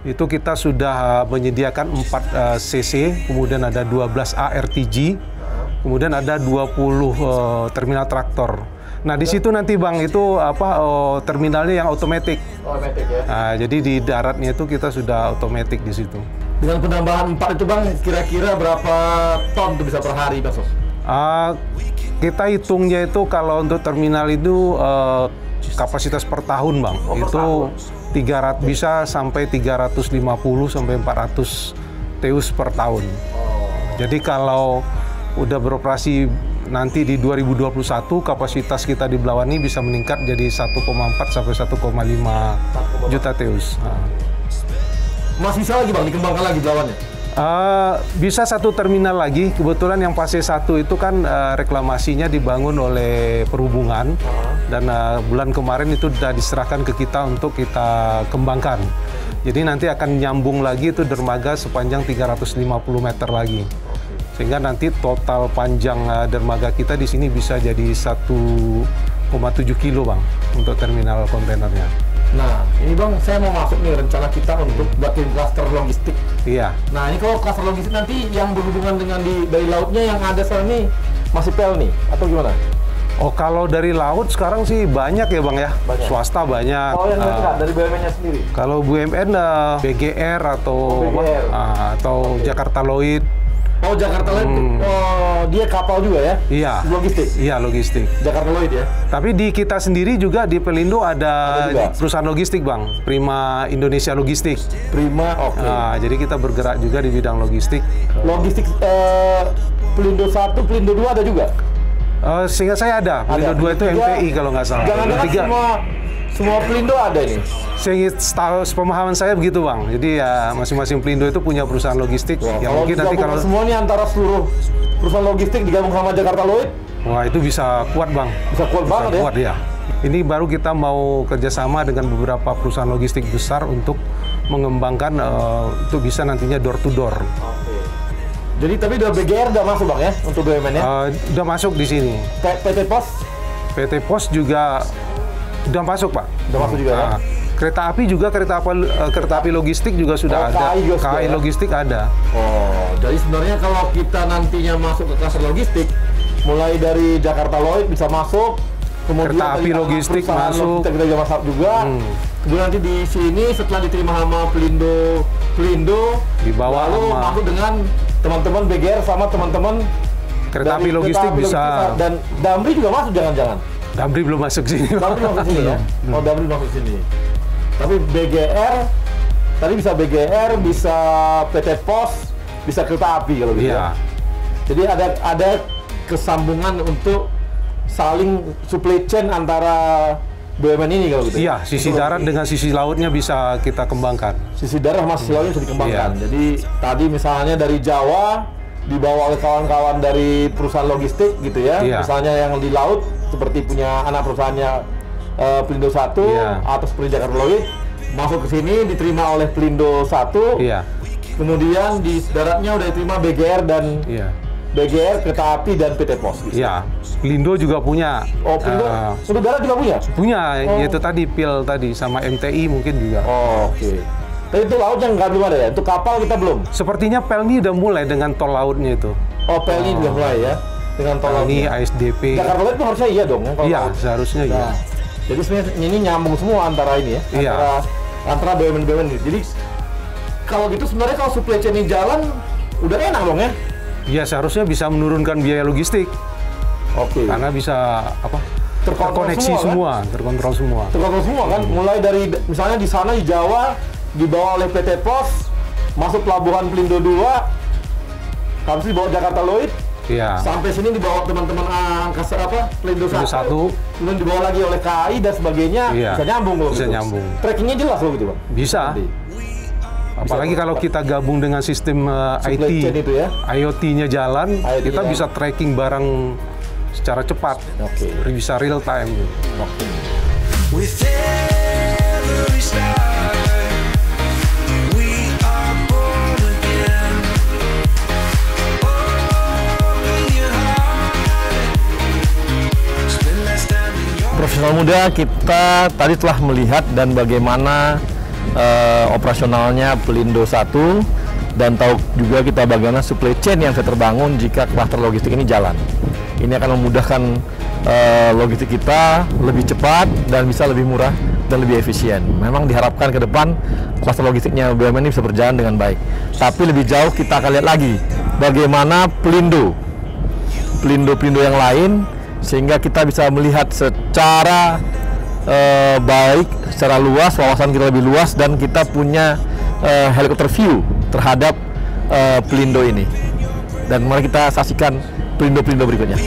Speaker 5: Itu kita sudah menyediakan 4 CC, kemudian ada 12 ARTG. Kemudian ada 20 terminal traktor. Nah di situ nanti Bang itu terminalnya yang otomatis.
Speaker 6: Ya?
Speaker 5: Nah, jadi di daratnya itu kita sudah otomatis di situ.
Speaker 6: Dengan penambahan 4 itu Bang, kira-kira berapa ton itu bisa per hari Bang?
Speaker 5: Kita hitungnya itu kalau untuk terminal itu kapasitas per tahun Bang. Itu 300 bisa sampai 350 sampai 400 TEUs per tahun. Jadi kalau udah beroperasi nanti di 2021 kapasitas kita di Belawan ini bisa meningkat jadi 1,4 sampai 1,5 juta TEUs.
Speaker 6: Masih bisa lagi Bang dikembangkan lagi Belawannya?
Speaker 5: Bisa 1 terminal lagi. Kebetulan yang fase 1 itu kan reklamasinya dibangun oleh Perhubungan dan bulan kemarin itu sudah diserahkan ke kita untuk kita kembangkan. Jadi nanti akan nyambung lagi itu dermaga sepanjang 350 meter lagi. Sehingga nanti total panjang dermaga kita di sini bisa jadi 1,7 kilo Bang untuk terminal kontainernya.
Speaker 6: Nah, ini Bang, saya mau masuk nih rencana kita untuk buatin klaster logistik.
Speaker 5: Iya.
Speaker 6: Nah, ini kalau klaster logistik nanti yang berhubungan dengan dari lautnya yang ada sekarang ini masih PEL nih, atau gimana?
Speaker 5: Oh, kalau dari laut sekarang sih banyak ya Bang ya, swasta banyak.
Speaker 2: Oh, yang dari BUMN-nya sendiri?
Speaker 5: Kalau BUMN BGR atau atau Jakarta Lloyd.
Speaker 2: Oh, Jakarta Lloyd, oh dia kapal juga ya?
Speaker 5: Iya.
Speaker 2: Logistik?
Speaker 5: Iya, logistik.
Speaker 2: Jakarta Lloyd ya?
Speaker 5: Tapi di kita sendiri juga di Pelindo ada perusahaan logistik Bang, Prima Indonesia Logistik.
Speaker 2: Prima, oke.
Speaker 5: Nah, jadi kita bergerak juga di bidang logistik.
Speaker 2: Logistik Pelindo 1, Pelindo 2 ada juga?
Speaker 5: Sehingga saya ada. Pelindo 2 itu MPI kalau nggak salah.
Speaker 2: Jangan-jangan semua Pelindo ada ini?
Speaker 5: Setahu pemahaman saya begitu Bang. Jadi ya masing-masing Pelindo itu punya perusahaan logistik. Yang mungkin nanti kalau
Speaker 2: semua ini antara seluruh perusahaan logistik digabung sama Jakarta Lloyd,
Speaker 5: wah itu bisa kuat Bang.
Speaker 2: Bisa kuat banget ya?
Speaker 5: Kuat ya. Ini baru kita mau kerjasama dengan beberapa perusahaan logistik besar untuk mengembangkan itu bisa nantinya door to door.
Speaker 2: Jadi tapi udah BGR udah masuk Bang ya untuk BUMN ya?
Speaker 5: Udah masuk di sini.
Speaker 2: PT Pos?
Speaker 5: PT Pos juga udah masuk Pak.
Speaker 2: Udah masuk juga ya?
Speaker 5: Kereta api juga, kereta api logistik juga sudah ada. KAI logistik ada.
Speaker 2: Oh, jadi sebenarnya kalau kita nantinya masuk ke klaster logistik, mulai dari Jakarta Lloyd bisa masuk, kemudian
Speaker 5: kereta api logistik masuk,
Speaker 2: kita bisa masuk juga. Kemudian nanti di sini setelah diterima sama Pelindo
Speaker 5: dibawa
Speaker 2: lalu masuk dengan teman-teman BGR sama teman-teman
Speaker 5: kereta api logistik bisa.
Speaker 2: Dan Damri juga masuk jangan-jangan?
Speaker 5: Damri belum masuk sini.
Speaker 2: Damri masuk sini ya? Oh, Damri masuk sini. Tapi BGR, tadi bisa BGR, bisa PT Pos, bisa kereta api kalau gitu ya. Jadi ada kesambungan untuk saling supply chain antara BUMN ini kalau gitu.
Speaker 5: Iya, sisi darat dengan sisi lautnya bisa kita kembangkan.
Speaker 2: Sisi darat sama sisi lautnya bisa dikembangkan. Jadi tadi misalnya dari Jawa dibawa oleh kawan-kawan dari perusahaan logistik gitu ya. Misalnya yang di laut seperti punya anak perusahaannya Pelindo 1 atau seperti Jakarta Lloyd masuk ke sini diterima oleh Pelindo 1. Kemudian di daratnya udah diterima BGR dan BGR, kereta api dan PT Pos. Gitu.
Speaker 5: Iya. Pelindo juga punya.
Speaker 2: Oh, Pelindo untuk darat juga punya?
Speaker 5: Punya, yaitu tadi PIL tadi sama MTI mungkin juga.
Speaker 2: Oh, oke. Tapi itu laut yang nggak belum ada ya? Untuk kapal kita belum?
Speaker 5: Sepertinya Pelni udah mulai dengan tol lautnya itu.
Speaker 2: Oh, Pelni udah mulai ya? Dengan tol lautnya?
Speaker 5: Pelni, ASDP.
Speaker 2: Jakarta Lloyd itu harusnya iya dong?
Speaker 5: Iya, seharusnya iya.
Speaker 2: Jadi sebenarnya ini nyambung semua antara ini ya? Antara BUMN-BUMN ini. Jadi kalau gitu sebenarnya kalau supply chain ini jalan, udah enak dong ya?
Speaker 5: Iya, seharusnya bisa menurunkan biaya logistik.
Speaker 2: Oke.
Speaker 5: Karena bisa terkoneksi semua, kan? Terkontrol semua.
Speaker 2: Terkontrol semua kan? Mulai dari misalnya di sana di Jawa dibawa oleh PT Pos, masuk pelabuhan Pelindo 2, habis dibawa Jakarta Lloyd, sampai sini dibawa teman-teman angkasa Pelindo 1, kemudian dibawa lagi oleh KAI dan sebagainya, bisa nyambung loh.
Speaker 5: Bisa nyambung.
Speaker 2: Trackingnya jelas loh gitu Bang?
Speaker 5: Bisa. Apalagi kalau kita gabung dengan sistem IT, IoT-nya jalan, kita bisa tracking barang secara cepat, bisa real time.
Speaker 2: Profesional muda, kita tadi telah melihat dan bagaimana operasionalnya Pelindo 1 dan tahu juga kita bagaimana supply chain yang bisa terbangun jika klaster logistik ini jalan. Ini akan memudahkan logistik kita lebih cepat dan bisa lebih murah dan lebih efisien. Memang diharapkan ke depan klaster logistiknya BUMN ini bisa berjalan dengan baik. Tapi lebih jauh kita akan lihat lagi bagaimana Pelindo yang lain, sehingga kita bisa melihat secara baik, secara luas, wawasan kita lebih luas, dan kita punya helikopter view terhadap Pelindo ini. Dan mari kita saksikan Pelindo-Pelindo berikutnya.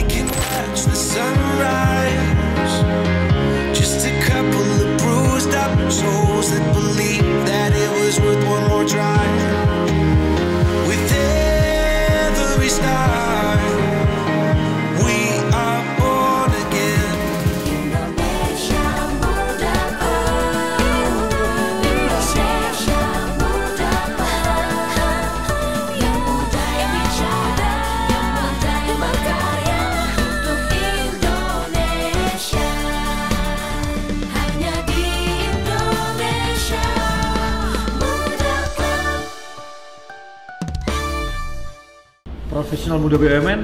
Speaker 6: Profesional muda BUMN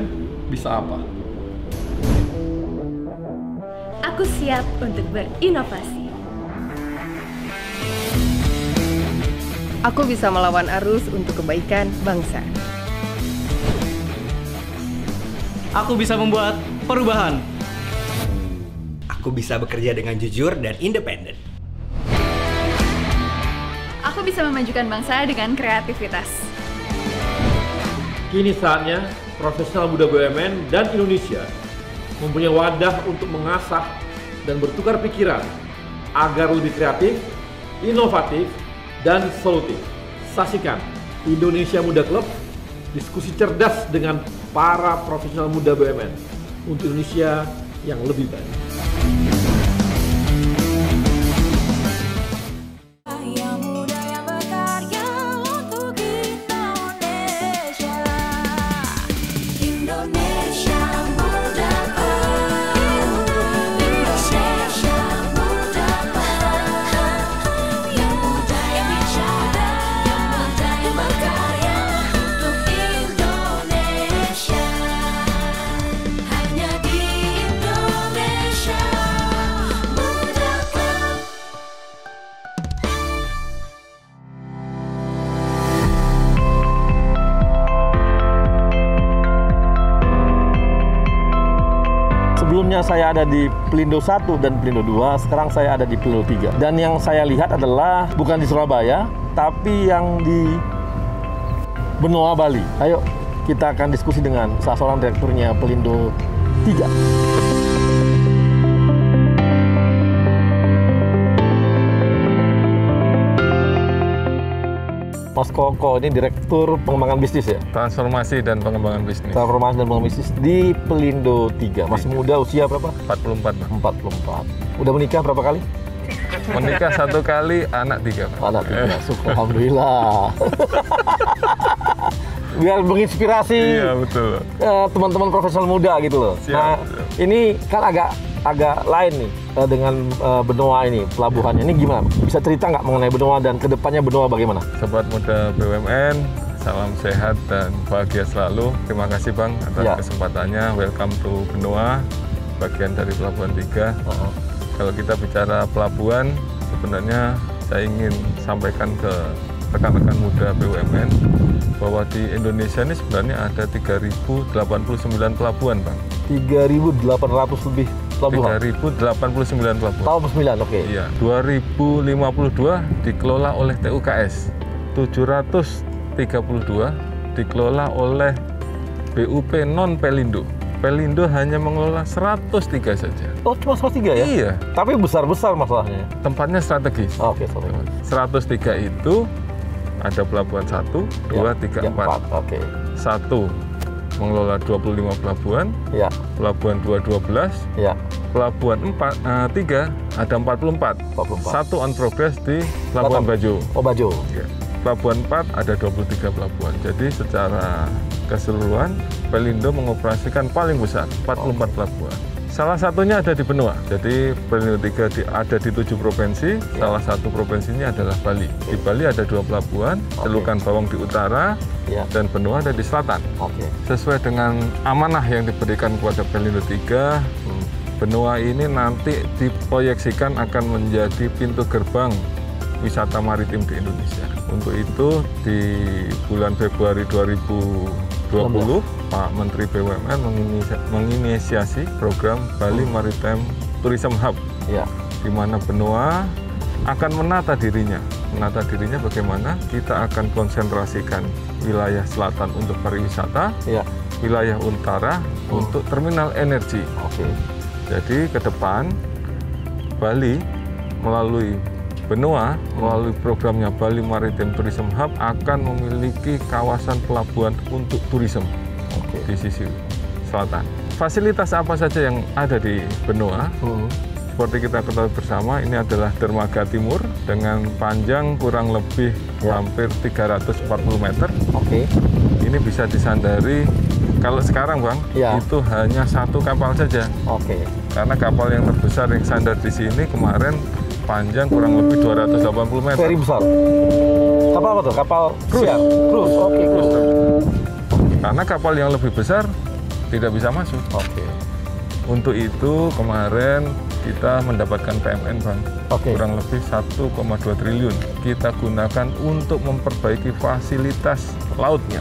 Speaker 6: bisa apa?
Speaker 7: Aku siap untuk berinovasi.
Speaker 8: Aku bisa melawan arus untuk kebaikan bangsa.
Speaker 9: Aku bisa membuat perubahan.
Speaker 10: Aku bisa bekerja dengan jujur dan independen.
Speaker 7: Aku bisa memajukan bangsa dengan kreativitas.
Speaker 1: Kini saatnya profesional muda BUMN dan Indonesia mempunyai wadah untuk mengasah dan bertukar pikiran agar lebih kreatif, inovatif, dan solutif. Saksikan Indonesia Muda Club, diskusi cerdas dengan para profesional muda BUMN untuk Indonesia yang lebih baik. Sebelumnya saya ada di Pelindo 1 dan Pelindo 2, sekarang saya ada di Pelindo 3. Dan yang saya lihat adalah bukan di Surabaya, tapi yang di Benoa, Bali. Ayo kita akan diskusi dengan salah seorang direkturnya Pelindo 3. Mas Koko, ini Direktur Pengembangan Bisnis ya?
Speaker 11: Transformasi dan Pengembangan Bisnis.
Speaker 1: Transformasi dan Pengembangan Bisnis di Pelindo 3. Masih muda, usia berapa?
Speaker 11: 44.
Speaker 1: 44. Udah menikah berapa kali?
Speaker 11: Menikah 1 kali, anak 3.
Speaker 1: Anak 3, alhamdulillah. Biar menginspirasi teman-teman profesional muda gitu loh.
Speaker 11: Siap,
Speaker 1: nah, ini kan agak lain nih dengan Benoa ini, pelabuhannya. Ini gimana? Bisa cerita nggak mengenai Benoa dan kedepannya Benoa bagaimana?
Speaker 11: Sobat muda BUMN, salam sehat dan bahagia selalu. Terima kasih Bang atas kesempatannya. Welcome to Benoa, bagian dari Pelabuhan 3. Kalau kita bicara pelabuhan, sebenarnya saya ingin sampaikan ke rekan-rekan muda BUMN bahwa di Indonesia ini sebenarnya ada 3.089 pelabuhan, Bang.
Speaker 1: 3.800 lebih pelabuhan?
Speaker 11: 3.089 pelabuhan.
Speaker 1: 89, oke.
Speaker 11: Iya, 2052 dikelola oleh TUKS, 732 dikelola oleh BUP non-Pelindo. Pelindo hanya mengelola 103 saja.
Speaker 1: Oh, cuma 103 ya?
Speaker 11: Iya.
Speaker 1: Tapi besar-besar masalahnya.
Speaker 11: Tempatnya strategis.
Speaker 1: Oke, sorry.
Speaker 11: 103 itu ada pelabuhan 1, 2, 3, 4.
Speaker 1: Oke.
Speaker 11: 1 mengelola 25 pelabuhan.
Speaker 1: Ya.
Speaker 11: Pelabuhan 2, 12.
Speaker 1: Ya.
Speaker 11: Pelabuhan 3 ada 44. 1 on progress di Pelabuhan Bajo.
Speaker 1: Oh, Bajo.
Speaker 11: Ya. Pelabuhan 4 ada 23 pelabuhan. Jadi secara keseluruhan Pelindo mengoperasikan paling besar 44 pelabuhan. Salah satunya ada di Benoa. Jadi Pelindo 3 ada di 7 provinsi. Salah satu provinsinya adalah Bali. Di Bali ada 2 pelabuhan, Celukan Bawang di utara dan Benoa ada di selatan. Sesuai dengan amanah yang diberikan kepada Pelindo 3, Benoa ini nanti diproyeksikan akan menjadi pintu gerbang wisata maritim di Indonesia. Untuk itu di bulan Februari 2020 Pak Menteri BUMN menginisiasi program Bali Maritime Tourism Hub, di mana Benoa akan menata dirinya bagaimana kita akan konsentrasikan wilayah selatan untuk pariwisata, wilayah utara untuk terminal energi. Jadi ke depan Bali melalui Benoa, melalui programnya Bali Maritime Tourism Hub akan memiliki kawasan pelabuhan untuk turisme di sisi selatan. Fasilitas apa saja yang ada di Benoa? Seperti kita ketahui bersama, ini adalah dermaga timur dengan panjang kurang lebih hampir 340 meter. Ini bisa disandari, kalau sekarang Bang, itu hanya 1 kapal saja. Karena kapal yang terbesar yang sandar di sini kemarin panjang kurang lebih 280 meter.
Speaker 1: Very besar. Kapal apa tuh? Kapal cruise? Cruise, cruise.
Speaker 11: Karena kapal yang lebih besar tidak bisa masuk. Untuk itu kemarin kita mendapatkan PMN, Bang. Kurang lebih 1,2 triliun. Kita gunakan untuk memperbaiki fasilitas lautnya.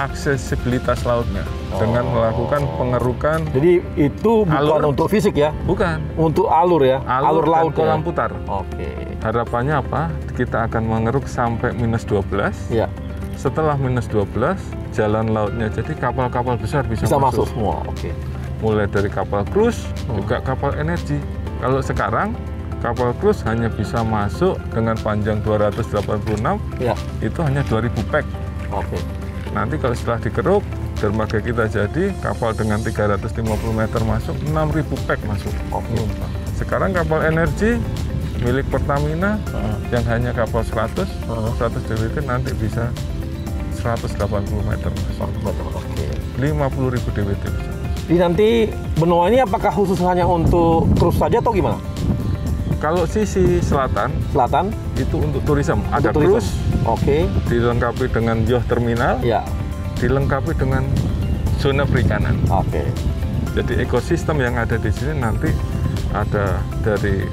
Speaker 11: Aksesibilitas lautnya. Dengan melakukan pengerukan.
Speaker 1: Jadi itu bukan untuk fisik ya?
Speaker 11: Bukan.
Speaker 1: Untuk alur ya?
Speaker 11: Alur laut kolam putar. Harapannya apa? Kita akan mengeruk sampai -12. Ya. Setelah -12, jalan lautnya. Jadi kapal-kapal besar bisa masuk semua. Mulai dari kapal cruise, juga kapal energi. Kalau sekarang, kapal cruise hanya bisa masuk dengan panjang 286, itu hanya 2000 pek. Nanti kalau setelah dikeruk, dermaga kita jadi kapal dengan 350 meter masuk, 6000 pek masuk. Sekarang kapal energi milik Pertamina, yang hanya kapal 100 dwt nanti bisa 180 meter masuk. 50.000 dwt bisa.
Speaker 1: Jadi nanti benua ini apakah khusus hanya untuk cruise saja atau gimana?
Speaker 11: Kalau sisi selatan itu untuk turisme. Ada cruise, dilengkapi dengan yacht terminal, dilengkapi dengan zona perikanan. Jadi ekosistem yang ada di sini nanti ada dari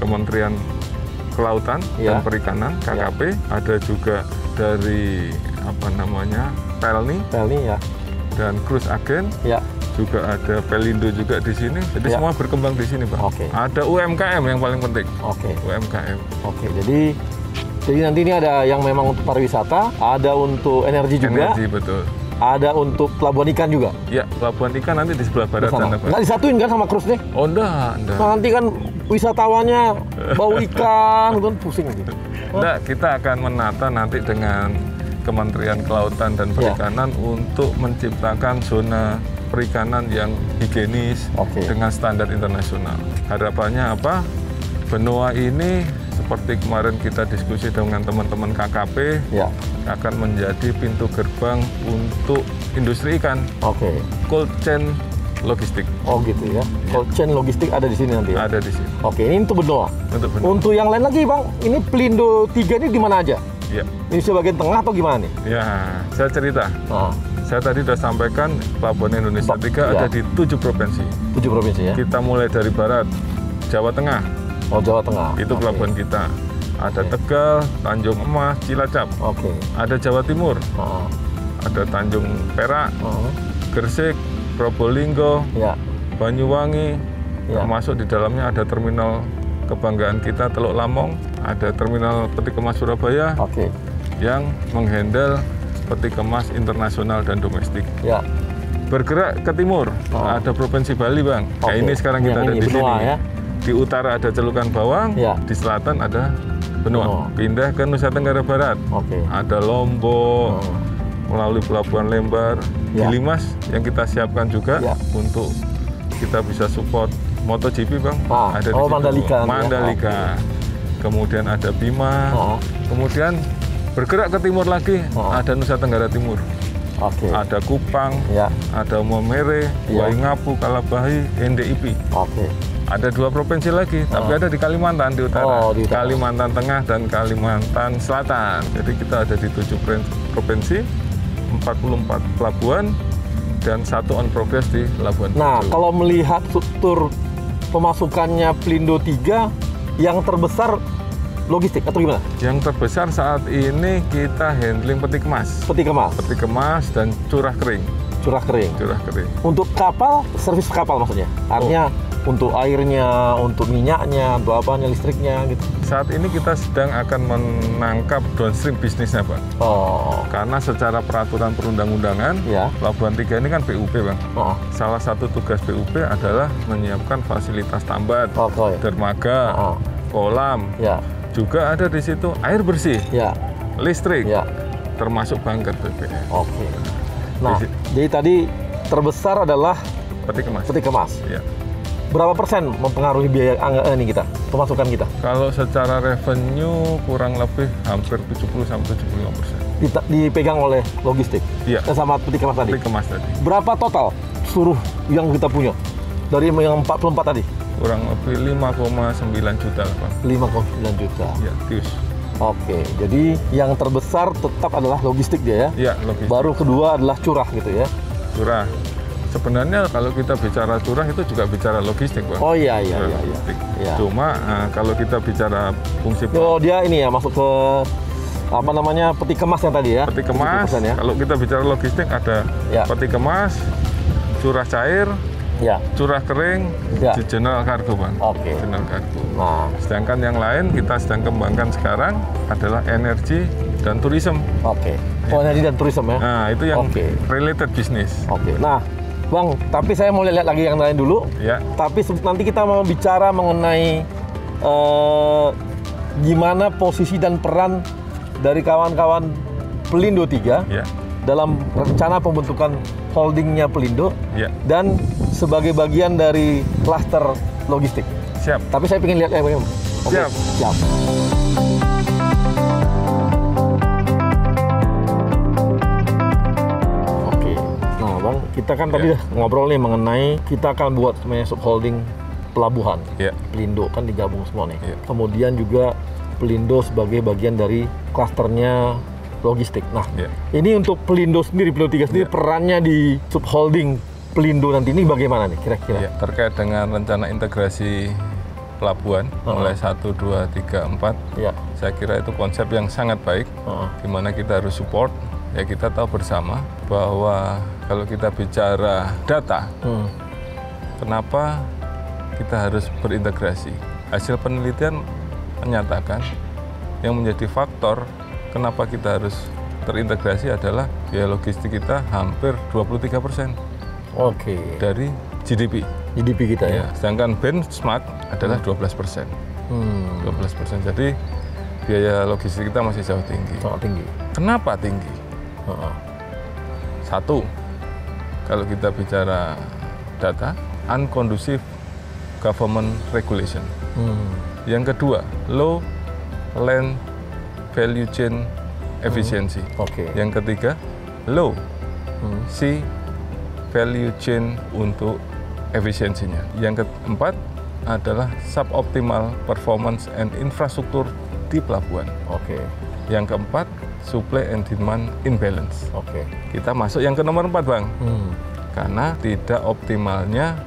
Speaker 11: Kementerian Kelautan dan Perikanan (KKP), ada juga dari Pelni dan Cruise Agen, juga ada Pelindo juga di sini. Jadi semua berkembang di sini, Bang. Ada UMKM yang paling penting. UMKM.
Speaker 1: Jadi nanti ini ada yang memang untuk pariwisata, ada untuk energi juga.
Speaker 11: Energi, betul.
Speaker 1: Ada untuk pelabuhan ikan juga.
Speaker 11: Ya, pelabuhan ikan nanti di sebelah barat sana, Pak.
Speaker 1: Nggak disatuin kan sama cruise nih?
Speaker 11: Oh, enggak.
Speaker 1: Nanti kan wisatawannya bau ikan, kan pusing gitu.
Speaker 11: Enggak, kita akan menata nanti dengan Kementerian Kelautan dan Perikanan untuk menciptakan zona perikanan yang higienis dengan standar internasional. Harapannya apa? Benua ini seperti kemarin kita diskusi dengan teman-teman KKP, akan menjadi pintu gerbang untuk industri ikan. Cold chain logistik.
Speaker 1: Gitu ya. Cold chain logistik ada di sini nanti ya?
Speaker 11: Ada di sini.
Speaker 1: Ini untuk benua. Untuk yang lain lagi, Bang, ini Pelindo 3 ini di mana aja? Ini sebagian tengah atau gimana nih?
Speaker 11: Ya, saya cerita. Saya tadi sudah sampaikan Pelabuhan Indonesia 3 ada di 7 provinsi. 7 provinsi ya? Kita mulai dari barat, Jawa Tengah.
Speaker 1: Jawa Tengah.
Speaker 11: Itu pelabuhan kita. Ada Tegal, Tanjung Emas, Cilacap. Ada Jawa Timur. Ada Tanjung Perak, Gresik, Probolinggo, Banyuwangi. Termasuk di dalamnya ada terminal kebanggaan kita Teluk Lamong, ada terminal peti kemas Surabaya yang menghandle peti kemas internasional dan domestik. Bergerak ke timur, ada Provinsi Bali, Bang. Ini sekarang kita ada di sini. Di utara ada Celukan Bawang, di selatan ada benua. Pindah ke Nusa Tenggara Barat, ada Lombok, melalui Pelabuhan Lembar, Gilimas yang kita siapkan juga untuk kita bisa support MotoGP, Bang. Ada di Mandalika. Kemudian ada Bima. Kemudian bergerak ke timur lagi, ada Nusa Tenggara Timur. Ada Kupang, ada Momere, Waingapu, Kalabahi, NDIP. Ada 2 provinsi lagi, tapi ada di Kalimantan di utara, Kalimantan Tengah dan Kalimantan Selatan. Jadi kita ada di 7 provinsi, 44 pelabuhan, dan 1 on progress di Labuan Bajo.
Speaker 1: Nah, kalau melihat struktur pemasukannya Pelindo 3, yang terbesar logistik atau gimana?
Speaker 11: Yang terbesar saat ini kita handling peti kemas. Peti kemas dan curah kering.
Speaker 1: Curah kering. Untuk kapal, servis kapal maksudnya? Artinya untuk airnya, untuk minyaknya, untuk apanya, listriknya gitu.
Speaker 11: Saat ini kita sedang akan menangkap downstream bisnisnya, Bang. Karena secara peraturan perundang-undangan, Pelabuhan 3 ini kan PUP, Bang. Salah satu tugas PUP adalah menyiapkan fasilitas tambat, dermaga, kolam. Juga ada di situ air bersih, listrik, termasuk bunker BBM.
Speaker 1: Nah, jadi tadi terbesar adalah peti kemas. Berapa persen mempengaruhi biaya ini kita, pemasukan kita?
Speaker 11: Kalau secara revenue kurang lebih hampir 70-75%.
Speaker 1: Dipegang oleh logistik? Sama peti kemas tadi? Berapa total seluruh yang kita punya? Dari yang 44 tadi?
Speaker 11: Kurang lebih 5,9 juta, Pak.
Speaker 1: 5,9 juta?
Speaker 11: Ya, tius.
Speaker 1: Jadi yang terbesar tetap adalah logistik dia ya?
Speaker 11: Logistik.
Speaker 1: Baru kedua adalah curah gitu ya?
Speaker 11: Curah. Sebenarnya kalau kita bicara curah itu juga bicara logistik, Bang.
Speaker 1: Oh iya.
Speaker 11: Cuma kalau kita bicara fungsi
Speaker 1: dia ini ya masuk ke apa namanya peti kemas yang tadi ya.
Speaker 11: Peti kemas. Ya. Kalau kita bicara logistik ada peti kemas, curah cair, curah kering, general cargo, Bang. General cargo. Nah, sedangkan yang lain kita sedang kembangkan sekarang adalah energi dan tourism.
Speaker 1: Energi dan tourism ya.
Speaker 11: Nah, itu yang related bisnis.
Speaker 1: Nah, Bang, tapi saya mau lihat lagi yang lain dulu. Tapi nanti kita mau bicara mengenai gimana posisi dan peran dari kawan-kawan Pelindo 3 dalam rencana pembentukan holdingnya Pelindo dan sebagai bagian dari klaster logistik.
Speaker 11: Siap.
Speaker 1: Tapi saya ingin lihat
Speaker 11: Siap.
Speaker 1: Kita kan tadi ngobrol nih mengenai kita akan buat subholding pelabuhan. Pelindo kan digabung semua nih. Kemudian juga Pelindo sebagai bagian dari klasternya logistik. Nah, ini untuk Pelindo sendiri, Pelindo 3 sendiri perannya di subholding Pelindo nanti ini bagaimana nih kira-kira?
Speaker 11: Terkait dengan rencana integrasi pelabuhan mulai 1, 2, 3, 4. Saya kira itu konsep yang sangat baik di mana kita harus support. Ya, kita tahu bersama bahwa kalau kita bicara data, kenapa kita harus berintegrasi? Hasil penelitian menyatakan yang menjadi faktor kenapa kita harus terintegrasi adalah biaya logistik kita hampir 23% dari GDP.
Speaker 1: GDP kita ya.
Speaker 11: Sedangkan benchmark adalah 12%. 12%. Jadi biaya logistik kita masih jauh tinggi.
Speaker 1: Sangat tinggi.
Speaker 11: Kenapa tinggi? Satu, kalau kita bicara data, unconducive government regulation. Yang kedua, low land value chain efficiency. Yang ketiga, low sea value chain untuk efisiensinya. Yang keempat adalah suboptimal performance and infrastruktur di pelabuhan. Yang keempat, supply and demand imbalance. Kita masuk yang ke nomor 4, Bang. Karena tidak optimalnya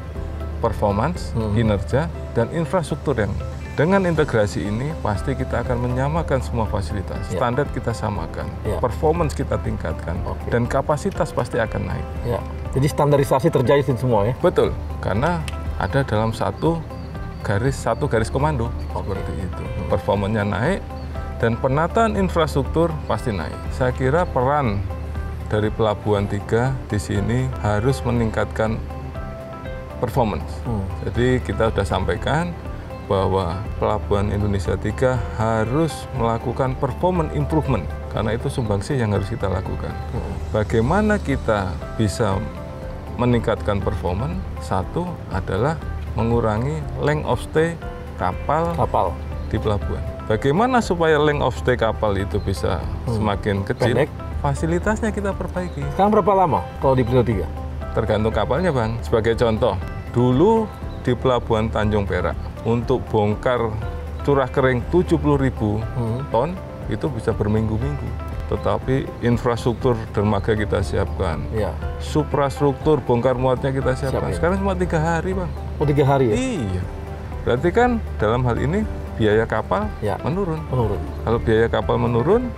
Speaker 11: performance, kinerja, dan infrastruktur yang dengan integrasi ini pasti kita akan menyamakan semua fasilitas. Standar kita samakan, performance kita tingkatkan, dan kapasitas pasti akan naik.
Speaker 1: Jadi standarisasi terjadi di semua ya?
Speaker 11: Betul, karena ada dalam satu garis komando seperti itu. Performanya naik, dan penataan infrastruktur pasti naik. Saya kira peran dari Pelabuhan 3 di sini harus meningkatkan performance. Jadi kita sudah sampaikan bahwa Pelabuhan Indonesia 3 harus melakukan performance improvement karena itu sumbangsih yang harus kita lakukan. Bagaimana kita bisa meningkatkan performance? Satu adalah mengurangi length of stay kapal di pelabuhan. Bagaimana supaya length of stay kapal itu bisa semakin kecil? Fasilitasnya kita perbaiki.
Speaker 1: Sekarang berapa lama kalau di Pelindo 3?
Speaker 11: Tergantung kapalnya, Bang. Sebagai contoh, dulu di Pelabuhan Tanjung Perak untuk bongkar curah kering 70.000 ton itu bisa berminggu-minggu. Tetapi infrastruktur dermaga kita siapkan, suprastruktur bongkar muatnya kita siapkan. Sekarang cuma 3 hari, Bang.
Speaker 1: 3 hari ya?
Speaker 11: Iya. Berarti kan dalam hal ini biaya kapal menurun. Kalau biaya kapal menurun,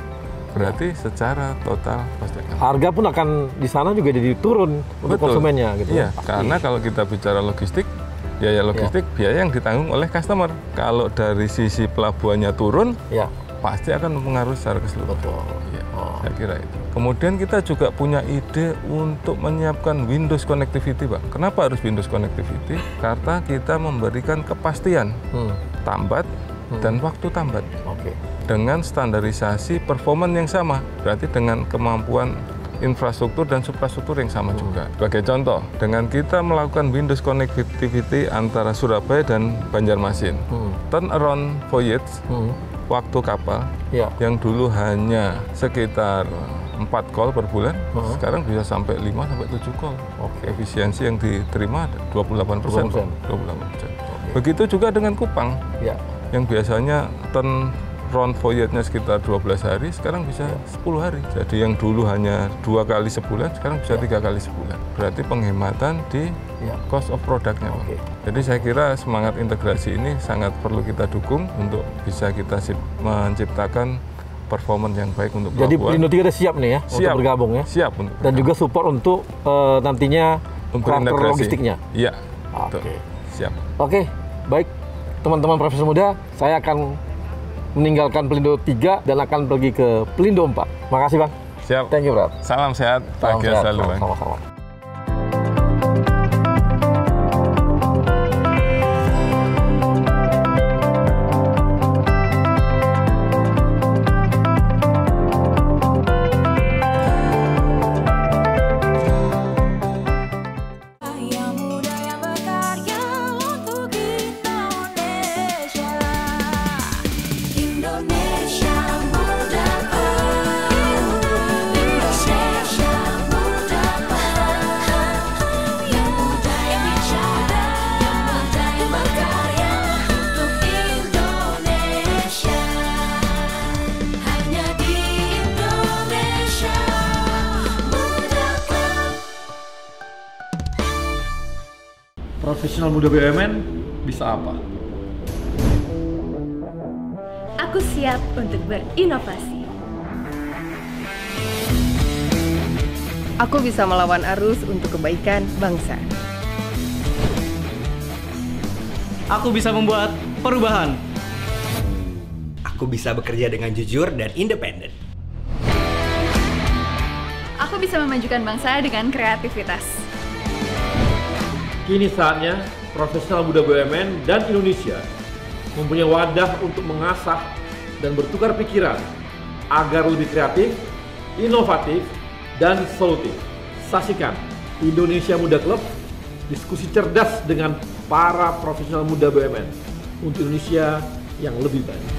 Speaker 11: berarti secara total pasti akan.
Speaker 1: Harga pun akan di sana juga jadi turun untuk konsumennya gitu.
Speaker 11: Iya, karena kalau kita bicara logistik, biaya logistik biaya yang ditanggung oleh customer. Kalau dari sisi pelabuhannya turun, pasti akan mempengaruhi secara keseluruhan. Saya kira itu. Kemudian kita juga punya ide untuk menyiapkan Windows Connectivity, Bang. Kenapa harus Windows Connectivity? Karena kita memberikan kepastian tambat dan waktu tambat dengan standarisasi performance yang sama, berarti dengan kemampuan infrastruktur dan suprastruktur yang sama juga. Sebagai contoh, dengan kita melakukan Windows Connectivity antara Surabaya dan Banjarmasin, turnaround voyage, waktu kapal yang dulu hanya sekitar 4 call per bulan, sekarang bisa sampai 5 sampai 7 call. Efisiensi yang diterima 28%. Begitu juga dengan Kupang, yang biasanya turn round voyage-nya sekitar 12 hari, sekarang bisa 10 hari. Jadi yang dulu hanya 2 kali sebulan, sekarang bisa 3 kali sebulan. Berarti penghematan di cost of product-nya. Jadi saya kira semangat integrasi ini sangat perlu kita dukung untuk bisa kita menciptakan performance yang baik untuk pelabuhan.
Speaker 1: Jadi Pelindo 3 udah siap nih ya
Speaker 11: untuk
Speaker 1: bergabung ya?
Speaker 11: Siap untuk bergabung.
Speaker 1: Dan juga support untuk nantinya kluster logistiknya?
Speaker 11: Iya, betul. Siap.
Speaker 1: Oke, baik teman-teman profesor muda, saya akan meninggalkan Pelindo 3 dan akan pergi ke Pelindo 4. Makasih Bang.
Speaker 11: Siap.
Speaker 1: Thank you, Bro.
Speaker 11: Salam sehat, bahagia selalu Bang.
Speaker 1: Sama-sama.
Speaker 6: Profesional muda BUMN bisa apa?
Speaker 7: Aku siap untuk berinovasi.
Speaker 8: Aku bisa melawan arus untuk kebaikan bangsa.
Speaker 9: Aku bisa membuat perubahan.
Speaker 10: Aku bisa bekerja dengan jujur dan independen.
Speaker 7: Aku bisa memajukan bangsa dengan kreativitas.
Speaker 1: Kini saatnya profesional muda BUMN dan Indonesia mempunyai wadah untuk mengasah dan bertukar pikiran agar lebih kreatif, inovatif, dan solutif. Saksikan Indonesia Muda Club, diskusi cerdas dengan para profesional muda BUMN untuk Indonesia yang lebih baik.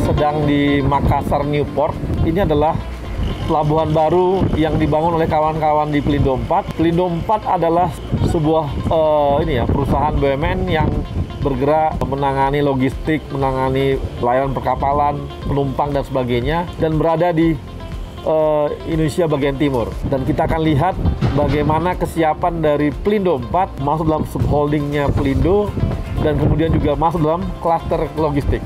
Speaker 1: Sedang di Makassar Newport. Ini adalah pelabuhan baru yang dibangun oleh kawan-kawan di Pelindo 4. Pelindo 4 adalah sebuah perusahaan BUMN yang bergerak menangani logistik, menangani pelayanan perkapalan, penumpang dan sebagainya, dan berada di Indonesia bagian timur. Dan kita akan lihat bagaimana kesiapan dari Pelindo 4 masuk dalam subholdingnya Pelindo dan kemudian juga masuk dalam klaster logistik.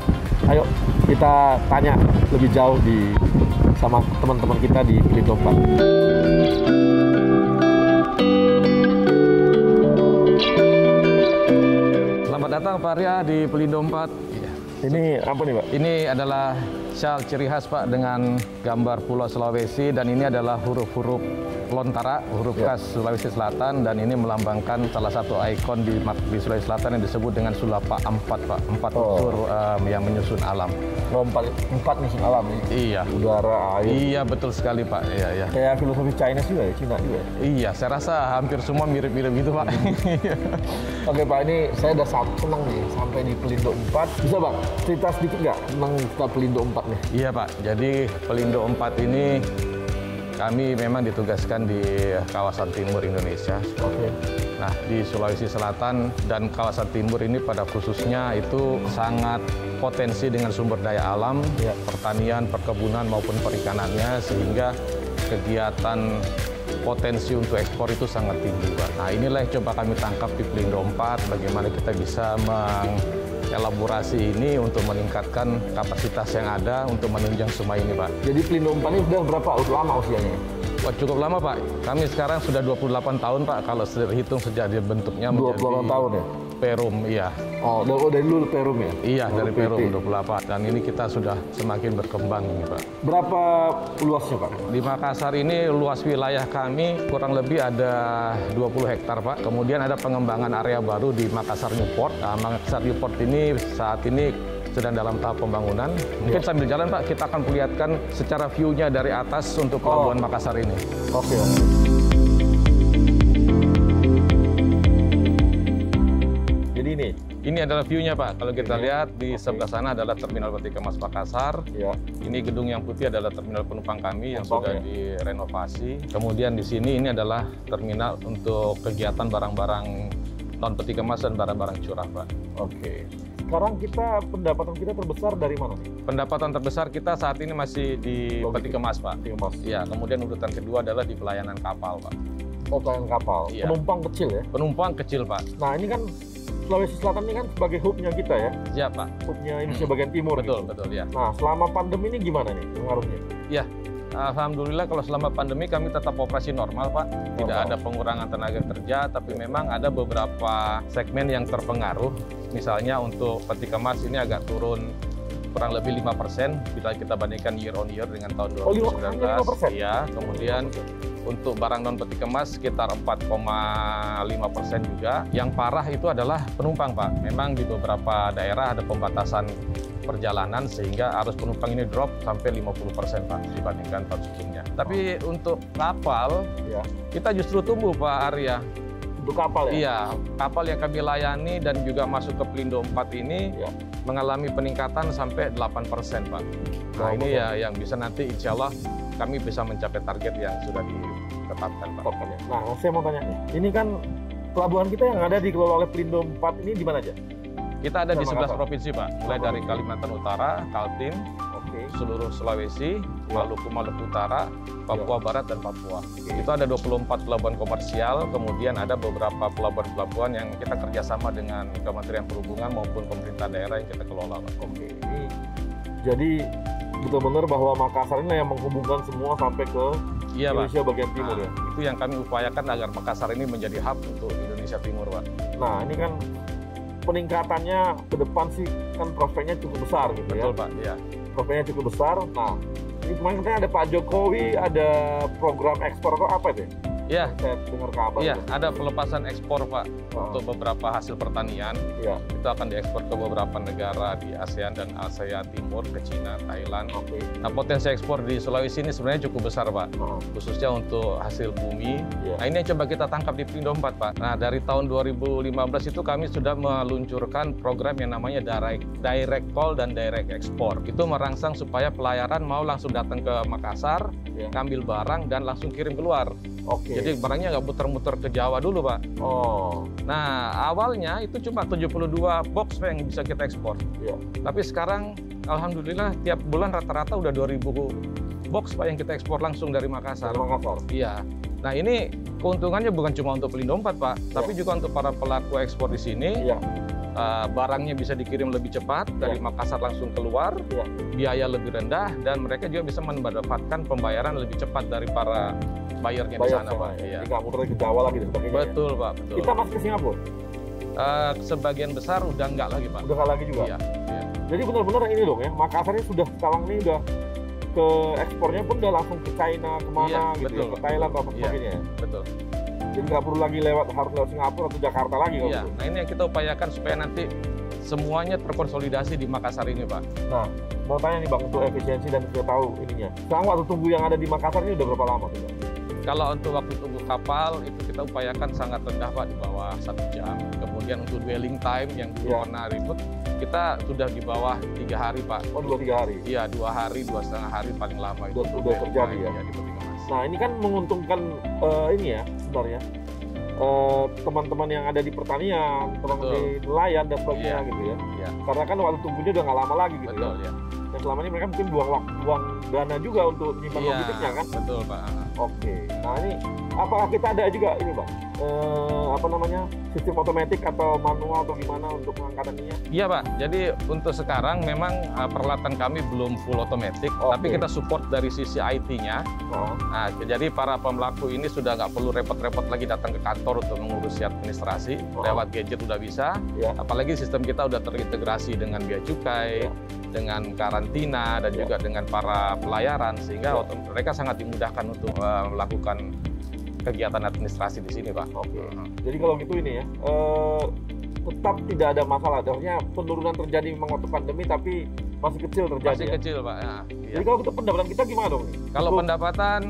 Speaker 1: Ayo kita tanya lebih jauh sama teman-teman kita di Pelindo 4.
Speaker 12: Selamat datang Pak Arya di Pelindo 4.
Speaker 1: Ini apa nih Pak?
Speaker 12: Ini adalah syal ciri khas Pak dengan gambar Pulau Sulawesi, dan ini adalah huruf-huruf Lontara, huruf khas Sulawesi Selatan, dan ini melambangkan salah satu ikon di Sulawesi Selatan yang disebut dengan Sulapa 4 Pak, 4 unsur yang menyusun alam.
Speaker 1: Empat menyusun alam ini?
Speaker 12: Iya.
Speaker 1: Udara, air.
Speaker 12: Iya betul sekali Pak. Iya.
Speaker 1: Kayak filosofi Chinese juga ya, Cina juga ya?
Speaker 12: Iya, saya rasa hampir semua mirip-mirip gitu Pak.
Speaker 1: Oke Pak, ini saya udah senang nih sampai di Pelindo 4. Bisa Bang, cerita sedikit nggak tentang kita Pelindo 4 nih?
Speaker 12: Iya Pak, jadi Pelindo 4 ini kami memang ditugaskan di kawasan timur Indonesia.
Speaker 1: Oke.
Speaker 12: Nah, di Sulawesi Selatan dan kawasan timur ini pada khususnya itu sangat potensi dengan sumber daya alam, pertanian, perkebunan maupun perikanannya, sehingga kegiatan potensi untuk ekspor itu sangat tinggi, Pak. Nah, inilah yang coba kami tangkap di Pelindo 4, bagaimana kita bisa mengelaborasi ini untuk meningkatkan kapasitas yang ada untuk menunjang semua ini, Pak.
Speaker 1: Jadi Pelindo 4 ini sudah berapa lama usianya?
Speaker 12: Wah, cukup lama, Pak. Kami sekarang sudah 28 tahun, Pak, kalau hitung sejak dibentuknya.
Speaker 1: 28 tahun ya?
Speaker 12: Perum, iya.
Speaker 6: Oh, dari dulu Perum ya?
Speaker 12: Iya, dari Perum 28. Dan ini kita sudah semakin berkembang ini, Pak.
Speaker 6: Berapa luasnya, Pak?
Speaker 12: Di Makassar ini luas wilayah kami kurang lebih ada 20 hektar, Pak. Kemudian ada pengembangan area baru di Makassar Newport. Nah, Makassar Newport ini saat ini sedang dalam tahap pembangunan. Mungkin sambil jalan, Pak, kita akan perlihatkan secara view-nya dari atas untuk Pelabuhan Makassar ini.
Speaker 6: Oke.
Speaker 12: Ini adalah view-nya, Pak. Kalau kita lihat di sebelah sana adalah Terminal Peti Kemas Makassar. Ini gedung yang putih adalah terminal penumpang kami yang sudah direnovasi. Kemudian di sini ini adalah terminal untuk kegiatan barang-barang non peti kemas dan barang-barang curah, Pak.
Speaker 6: Oke. Sekarang pendapatan kita terbesar dari mana?
Speaker 12: Pendapatan terbesar kita saat ini masih di peti kemas, Pak.
Speaker 6: Peti kemas.
Speaker 12: Ya, kemudian urutan kedua adalah di pelayanan kapal, Pak.
Speaker 6: Oh, pelayanan kapal.
Speaker 12: Iya.
Speaker 6: Penumpang kecil ya?
Speaker 12: Penumpang kecil, Pak.
Speaker 6: Nah, ini kan Sulawesi Selatan ini kan sebagai hub-nya kita ya?
Speaker 12: Iya, Pak.
Speaker 6: Hub-nya Indonesia bagian timur.
Speaker 12: Betul,
Speaker 6: gitu.
Speaker 12: betul, ya.
Speaker 6: Nah, selama pandemi ini gimana nih pengaruhnya?
Speaker 12: Ya, alhamdulillah kalau selama pandemi kami tetap operasi normal, Pak. Tidak ada pengurangan tenaga kerja, tapi memang ada beberapa segmen yang terpengaruh. Misalnya untuk peti kemas ini agak turun kurang lebih 5% bila kita bandingkan year on year dengan tahun 2019. Iya, kemudian untuk barang non peti kemas sekitar 4,5% juga. Yang parah itu adalah penumpang, Pak. Memang di beberapa daerah ada pembatasan perjalanan sehingga arus penumpang ini drop sampai 50%, Pak, dibandingkan tahun sebelumnya. Tapi untuk kapal, kita justru tumbuh, Pak Arya.
Speaker 6: Untuk kapal ya?
Speaker 12: Iya, kapal yang kami layani dan juga masuk ke Pelindo 4 ini mengalami peningkatan sampai 8%, Pak. Nah, ini ya yang bisa nanti insya Allah kami bisa mencapai target yang sudah ditetapkan, Pak.
Speaker 6: Nah, saya mau tanya nih, ini kan pelabuhan kita yang ada dikelola oleh Pelindo 4 ini di mana aja?
Speaker 12: Kita ada di 11 provinsi, Pak. Mulai dari Kalimantan Utara, Kaltim, seluruh Sulawesi, Maluku Utara, Papua Barat, dan Papua. Itu ada 24 pelabuhan komersial, kemudian ada beberapa pelabuhan-pelabuhan yang kita kerjasama dengan Kementerian Perhubungan maupun pemerintah daerah yang kita kelola, Pak.
Speaker 6: Oke, ini jadi betul-benar bahwa Makassar ini yang menghubungkan semua sampai ke Indonesia bagian timur ya?
Speaker 12: Itu yang kami upayakan agar Makassar ini menjadi hub untuk Indonesia Timur, Pak.
Speaker 6: Nah, ini kan peningkatannya ke depan sih kan prospeknya cukup besar gitu.
Speaker 12: Betul, Pak, iya.
Speaker 6: Prospeknya cukup besar. Nah, ini kemarin katanya ada Pak Jokowi, ada program ekspor atau apa itu?
Speaker 12: Iya.
Speaker 6: Saya dengar kabar.
Speaker 12: Iya, ada pelepasan ekspor, Pak, untuk beberapa hasil pertanian.
Speaker 6: Iya.
Speaker 12: Itu akan diekspor ke beberapa negara di ASEAN dan Asia Timur, ke Cina, Thailand. Nah, potensi ekspor di Sulawesi ini sebenarnya cukup besar, Pak. Khususnya untuk hasil bumi. Nah, ini yang coba kita tangkap di Pelindo 4, Pak. Nah, dari tahun 2015 itu kami sudah meluncurkan program yang namanya Direct Call dan Direct Export. Itu merangsang supaya pelayaran mau langsung datang ke Makassar, ngambil barang, dan langsung kirim keluar. Jadi barangnya nggak muter-muter ke Jawa dulu, Pak. Nah, awalnya itu cuma 72 box Pak, yang bisa kita ekspor. Tapi sekarang, alhamdulillah, tiap bulan rata-rata udah 2000 box, Pak, yang kita ekspor langsung dari Makassar. Iya. Nah, ini keuntungannya bukan cuma untuk Pelindo 4, Pak, tapi juga untuk para pelaku ekspor di sini. Barangnya bisa dikirim lebih cepat dari Makassar langsung keluar, biaya lebih rendah, dan mereka juga bisa mendapatkan pembayaran lebih cepat dari para bayarnya di sana, Pak.
Speaker 6: Jadi nggak muter ke Jawa lagi dan sebagainya.
Speaker 12: Betul, Pak. Betul.
Speaker 6: Kita masih ke Singapura?
Speaker 12: Sebagian besar udah nggak lagi, Pak.
Speaker 6: Udah nggak lagi juga?
Speaker 12: Iya.
Speaker 6: Jadi benar-benar ini dong ya, Makassar ini sudah sekarang ini udah ke ekspornya pun udah langsung ke China, kemana gitu ya, ke Thailand atau sebagainya.
Speaker 12: Betul.
Speaker 6: Jadi nggak perlu lagi harus lewat Singapura atau Jakarta lagi.
Speaker 12: Iya. Nah, ini yang kita upayakan supaya nanti semuanya terkonsolidasi di Makassar ini, Pak.
Speaker 6: Nah, mau tanya nih, Bang, untuk efisiensi dan kita tahu ininya. Sekarang waktu tunggu yang ada di Makassar ini udah berapa lama, Bang?
Speaker 12: Kalau untuk waktu tunggu kapal itu kita upayakan sangat rendah, Pak, di bawah 1 jam. Kemudian untuk dwelling time yang dulu pernah ribut, kita sudah di bawah 3 hari, Pak.
Speaker 6: Oh, 2-3 hari?
Speaker 12: Iya, 2 hari, 2,5 hari paling lama itu.
Speaker 6: Udah terjadi ya? Nah, ini kan menguntungkan ini ya sebenarnya. Teman-teman yang ada di pertanian, teman-teman di nelayan dan sebagainya gitu ya. Karena kan waktu tunggunya udah nggak lama lagi gitu.
Speaker 12: Betul, ya.
Speaker 6: Dan selama ini mereka mungkin buang dana juga untuk menyimpan logistiknya kan?
Speaker 12: Betul Pak.
Speaker 6: Oke. Nah ini apakah kita ada juga ini Bang? Sistem otomatis atau manual atau gimana untuk pengangkatannya?
Speaker 12: Iya Pak, jadi untuk sekarang memang peralatan kami belum full otomatis, tapi kita support dari sisi IT-nya. Nah, jadi para pemelaku ini sudah nggak perlu repot-repot lagi datang ke kantor untuk mengurusi administrasi, lewat gadget udah bisa. Apalagi sistem kita udah terintegrasi dengan bea cukai, dengan karantina, dan juga dengan para pelayaran, sehingga mereka sangat dimudahkan untuk melakukan kegiatan administrasi di sini, Pak.
Speaker 6: Oke. Jadi kalau gitu ini ya, tetap tidak ada masalah. Artinya penurunan terjadi memang waktu pandemi, tapi masih kecil terjadi.
Speaker 12: Masih kecil, Pak. Ya.
Speaker 6: Jadi kalau kita pendapatan kita gimana dong?
Speaker 12: Kalau pendapatan,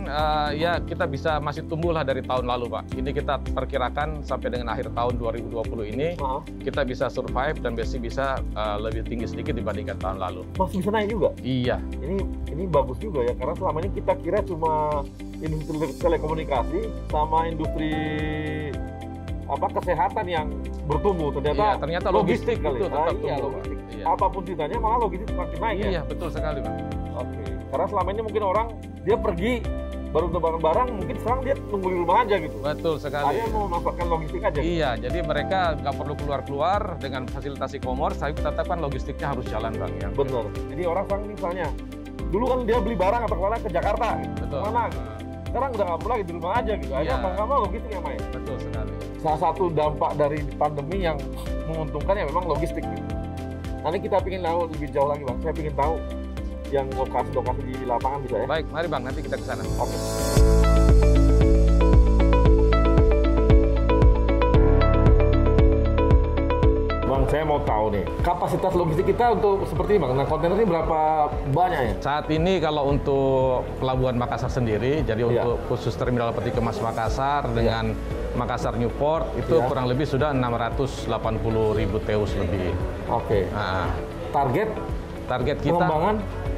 Speaker 12: ya kita bisa masih tumbuh lah dari tahun lalu, Pak. Ini kita perkirakan sampai dengan akhir tahun 2020 ini, kita bisa survive dan bisa lebih tinggi sedikit dibandingkan tahun lalu.
Speaker 6: Masih bisa naik juga?
Speaker 12: Iya.
Speaker 6: Ini bagus juga ya, karena selama ini kita kira cuma industri telekomunikasi sama industri kesehatan yang bertumbuh, ternyata logistik kali. Logistik. Iya. Apapun ditanya malah logistik semakin naik.
Speaker 12: Iya, betul sekali, Pak.
Speaker 6: Oke. Karena selama ini mungkin orang dia pergi baru untuk barang-barang, mungkin sekarang dia tunggu di rumah aja gitu.
Speaker 12: Betul sekali.
Speaker 6: Ada yang mau memanfaatkan logistik aja.
Speaker 12: Iya, gitu. Jadi mereka nggak perlu keluar-keluar dengan fasilitas e-commerce, tapi tetap kan logistiknya harus jalan, Bang. Ya.
Speaker 6: Benar. Jadi orang sekarang misalnya, dulu kan dia beli barang atau ke Jakarta, gitu.
Speaker 12: Betul.
Speaker 6: Kemana? Sekarang udah nggak perlu lagi di rumah aja gitu. Akhirnya bang logistik yang main.
Speaker 12: Betul sekali.
Speaker 6: Salah satu dampak dari pandemi yang menguntungkan ya memang logistik gitu. Nanti kita ingin tahu lebih jauh lagi, Bang. Saya ingin tahu yang lokasi-lokasi di lapangan bisa ya.
Speaker 12: Baik, mari Bang, nanti kita ke sana.
Speaker 6: Oke. Bang, saya mau tahu nih, kapasitas logistik kita untuk seperti ini, Bang. Nah, kontainer ini berapa banyak ya?
Speaker 12: Saat ini kalau untuk Pelabuhan Makassar sendiri, jadi untuk khusus Terminal Peti Kemas Makassar dengan Makassar Newport, itu kurang lebih sudah 680.000 TEUs lebih.
Speaker 6: Oke.
Speaker 12: Nah, target kita,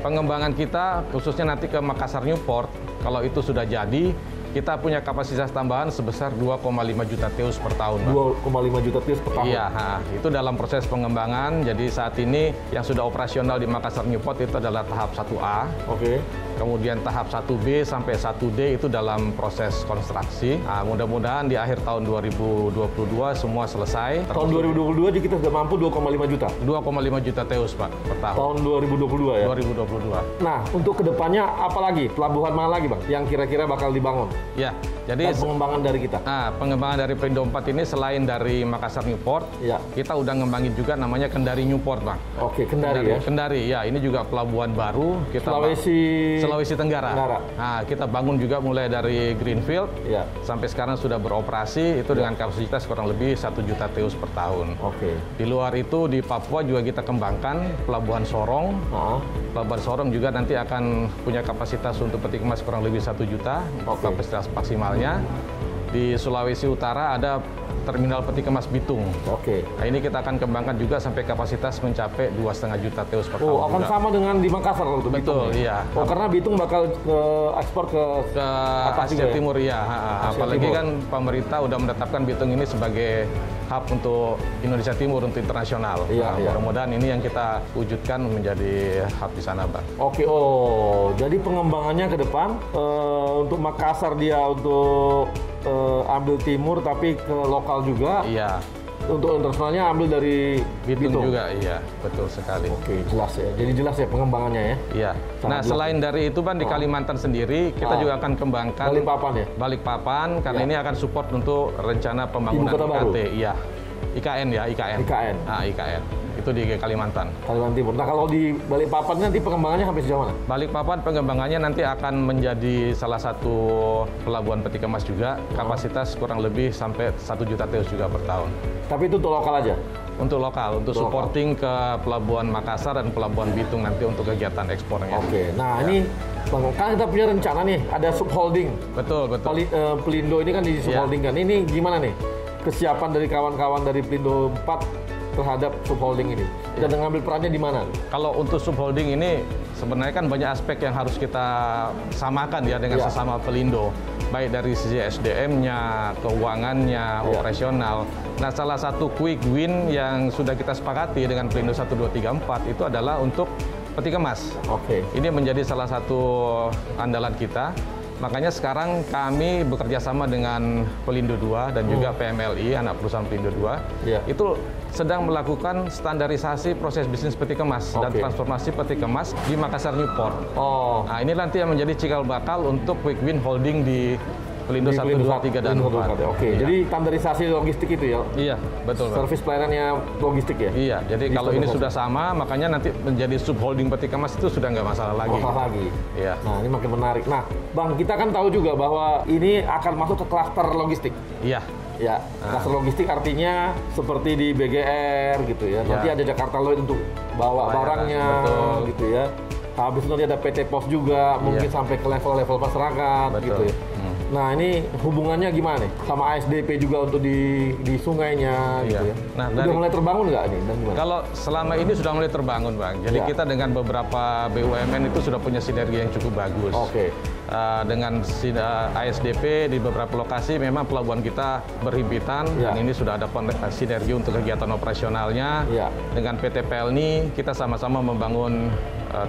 Speaker 12: pengembangan kita khususnya nanti ke Makassar Newport, kalau itu sudah jadi, kita punya kapasitas tambahan sebesar 2,5 juta TEUs per tahun.
Speaker 6: 2,5 juta TEUs per tahun?
Speaker 12: Iya, itu dalam proses pengembangan. Jadi saat ini yang sudah operasional di Makassar Newport itu adalah tahap 1A.
Speaker 6: Oke.
Speaker 12: Kemudian tahap 1B sampai 1D itu dalam proses konstruksi. Nah, mudah-mudahan di akhir tahun 2022 semua selesai.
Speaker 6: Tahun 2022 jadi kita sudah mampu 2,5 juta?
Speaker 12: 2,5 juta TEUs, Pak, per tahun.
Speaker 6: Tahun 2022 ya?
Speaker 12: 2022.
Speaker 6: Nah, untuk kedepannya apa lagi? Pelabuhan mana lagi, Bang, yang kira-kira bakal dibangun?
Speaker 12: Ya, jadi
Speaker 6: pengembangan dari kita.
Speaker 12: Nah, pengembangan dari Pelindo 4 ini selain dari Makassar Newport, kita udah ngembangin juga namanya Kendari Newport, Bang.
Speaker 6: Oke, Kendari ya.
Speaker 12: Kendari, ya, ini juga pelabuhan baru. Kita Sulawesi Tenggara. Nah, kita bangun juga mulai dari greenfield sampai sekarang sudah beroperasi itu dengan kapasitas kurang lebih 1 juta TEUs per tahun.
Speaker 6: Oke.
Speaker 12: Di luar itu di Papua juga kita kembangkan Pelabuhan Sorong. Pelabuhan Sorong juga nanti akan punya kapasitas untuk peti kemas kurang lebih 1 juta kapasitas maksimalnya. Di Sulawesi Utara ada Terminal Peti Kemas Bitung.
Speaker 6: Oke.
Speaker 12: Nah, ini kita akan kembangkan juga sampai kapasitas mencapai 2,5 juta TEUs per tahun.
Speaker 6: Oh, akan sama dengan di Makassar untuk
Speaker 12: Bitung. Betul, iya.
Speaker 6: Oh, karena Bitung bakal ekspor ke
Speaker 12: Asia Timur, ya. Apalagi kan pemerintah udah menetapkan Bitung ini sebagai hub untuk Indonesia Timur untuk internasional. Mudah-mudahan ini yang kita wujudkan menjadi hub di sana, Bang.
Speaker 6: Oke, jadi pengembangannya ke depan untuk Makassar dia untuk ambil timur tapi ke lokal juga.
Speaker 12: Iya.
Speaker 6: Untuk internasionalnya ambil dari
Speaker 12: Bitung juga, iya, betul sekali.
Speaker 6: Oke, jelas ya. Jadi jelas ya pengembangannya ya.
Speaker 12: Iya. Nah, selain dari itu, Bang, di Kalimantan sendiri kita juga akan kembangkan
Speaker 6: Balikpapan ya.
Speaker 12: Balikpapan karena ini akan support untuk rencana pembangunan IKT. Iya. IKN ya, IKN. Nah, IKN. Itu di Kalimantan
Speaker 6: Timur. Nah, kalau di Balikpapan nanti pengembangannya sampai sejauh mana?
Speaker 12: Balikpapan pengembangannya nanti akan menjadi salah satu pelabuhan peti kemas juga, kapasitas kurang lebih sampai 1 juta TEUs juga per tahun.
Speaker 6: Tapi itu untuk lokal aja?
Speaker 12: Untuk lokal, untuk supporting ke Pelabuhan Makassar dan Pelabuhan Bitung nanti untuk kegiatan ekspornya.
Speaker 6: Oke, nah ini kan kita punya rencana nih, ada subholding.
Speaker 12: Betul.
Speaker 6: Pelindo ini kan di subholding kan. Ini gimana nih kesiapan dari kawan-kawan dari Pelindo 4 terhadap subholding ini? Dan mengambil perannya di mana?
Speaker 12: Kalau untuk subholding ini sebenarnya kan banyak aspek yang harus kita samakan ya dengan sesama Pelindo. Baik dari sisi SDM-nya, keuangannya, operasional. Nah, salah satu quick win yang sudah kita sepakati dengan Pelindo 1, 2, 3, 4 itu adalah untuk peti kemas. Ini menjadi salah satu andalan kita. Makanya sekarang kami bekerja sama dengan Pelindo II dan juga PMLI, anak perusahaan Pelindo II, itu sedang melakukan standarisasi proses bisnis peti kemas dan transformasi peti kemas di Makassar Newport. Nah, ini nanti yang menjadi cikal bakal untuk Quick Win Holding di Pelindo 1, 2, 3, dan 4.
Speaker 1: Jadi standarisasi logistik itu ya?
Speaker 12: Iya, betul.
Speaker 1: Servis pelayanannya logistik ya?
Speaker 12: Iya, jadi kalau ini sudah sama, makanya nanti menjadi subholding peti kemas itu sudah nggak masalah lagi. Iya.
Speaker 1: Nah, ini makin menarik. Nah, Bang, kita kan tahu juga bahwa ini akan masuk ke klaster logistik.
Speaker 12: Iya.
Speaker 1: Ya, klaster logistik artinya seperti di BGR gitu ya. Nanti ada Jakarta Lloyd untuk bawa barangnya, gitu ya. Habis itu nanti ada PT Pos juga, mungkin sampai ke level-level masyarakat, gitu ya. Nah, ini hubungannya gimana nih? Sama ASDP juga untuk di sungainya, gitu ya. Nah, udah mulai terbangun nggak nih? Dan gimana?
Speaker 12: Kalau selama ini sudah mulai terbangun, Bang. Jadi kita dengan beberapa BUMN itu sudah punya sinergi yang cukup bagus. Dengan ASDP di beberapa lokasi memang pelabuhan kita berhimpitan, dan ini sudah ada sinergi untuk kegiatan operasionalnya. Dengan PT Pelni kita sama-sama membangun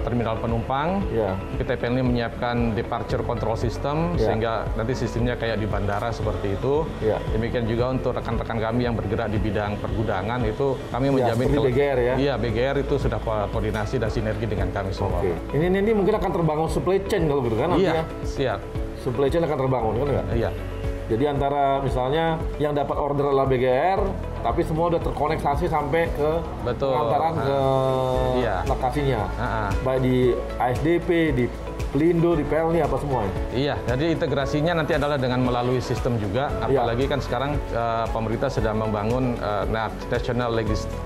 Speaker 12: terminal penumpang. PT Pelni menyiapkan departure control system sehingga nanti sistemnya kayak di bandara seperti itu. Demikian juga untuk rekan-rekan kami yang bergerak di bidang pergudangan itu kami menjamin
Speaker 1: BGR ya.
Speaker 12: Iya, BGR itu sudah koordinasi dan sinergi dengan kami semua.
Speaker 1: Ini mungkin akan terbangun supply chain kalau gitu kan?
Speaker 12: Iya, siap.
Speaker 1: Supply chain akan terbangun kan enggak?
Speaker 12: Iya.
Speaker 1: Jadi antara misalnya yang dapat order adalah BGR, tapi semua udah terkoneksasi sampai ke pengantaran ke lokasinya. Baik di ASDP, di Pelindo, di Pelni, apa semua ya?
Speaker 12: Iya, jadi integrasinya nanti adalah dengan melalui sistem juga. Apalagi kan sekarang pemerintah sedang membangun National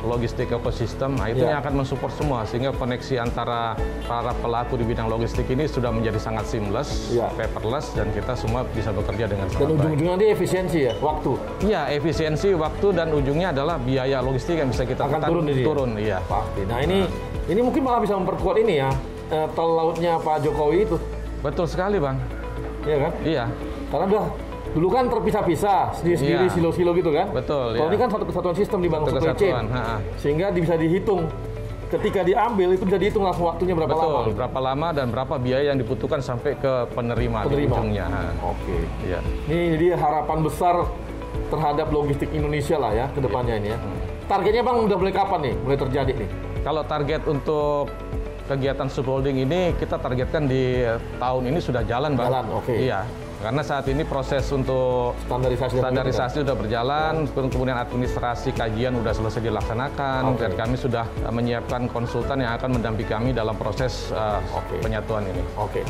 Speaker 12: Logistic Ecosystem. Nah, itu yang akan mensupport semua, sehingga koneksi antara para pelaku di bidang logistik ini sudah menjadi sangat seamless, paperless, dan kita semua bisa bekerja dengan sangat baik.
Speaker 1: Dan ujung-ujungnya nanti efisiensi ya, waktu?
Speaker 12: Iya, efisiensi, waktu, dan ujungnya adalah biaya logistik yang bisa kita
Speaker 1: akan turun,
Speaker 12: iya.
Speaker 1: Pasti. Nah, ini mungkin malah bisa memperkuat ini ya, tol lautnya Pak Jokowi itu.
Speaker 12: Betul sekali, Bang.
Speaker 1: Iya kan?
Speaker 12: Iya.
Speaker 1: Karena udah dulu kan terpisah-pisah, sendiri-sendiri, silo-silo gitu kan?
Speaker 12: Betul,
Speaker 1: Kalau ini kan satu kesatuan sistem dibangun supply chain. Sehingga bisa dihitung. Ketika diambil itu bisa dihitung langsung waktunya berapa lama.
Speaker 12: Betul, berapa lama dan berapa biaya yang dibutuhkan sampai ke penerima. Di ujungnya.
Speaker 1: Iya. Ini jadi harapan besar terhadap logistik Indonesia lah ya ke depannya ini ya. Targetnya Bang udah mulai kapan nih? Mulai terjadi nih?
Speaker 12: Kalau target untuk kegiatan subholding ini kita targetkan di tahun ini sudah jalan, Bang. Iya. Karena saat ini proses untuk standarisasi sudah berjalan, kemudian administrasi kajian sudah selesai dilaksanakan, dan kami sudah menyiapkan konsultan yang akan mendampingi kami dalam proses penyatuan ini.
Speaker 1: Oke,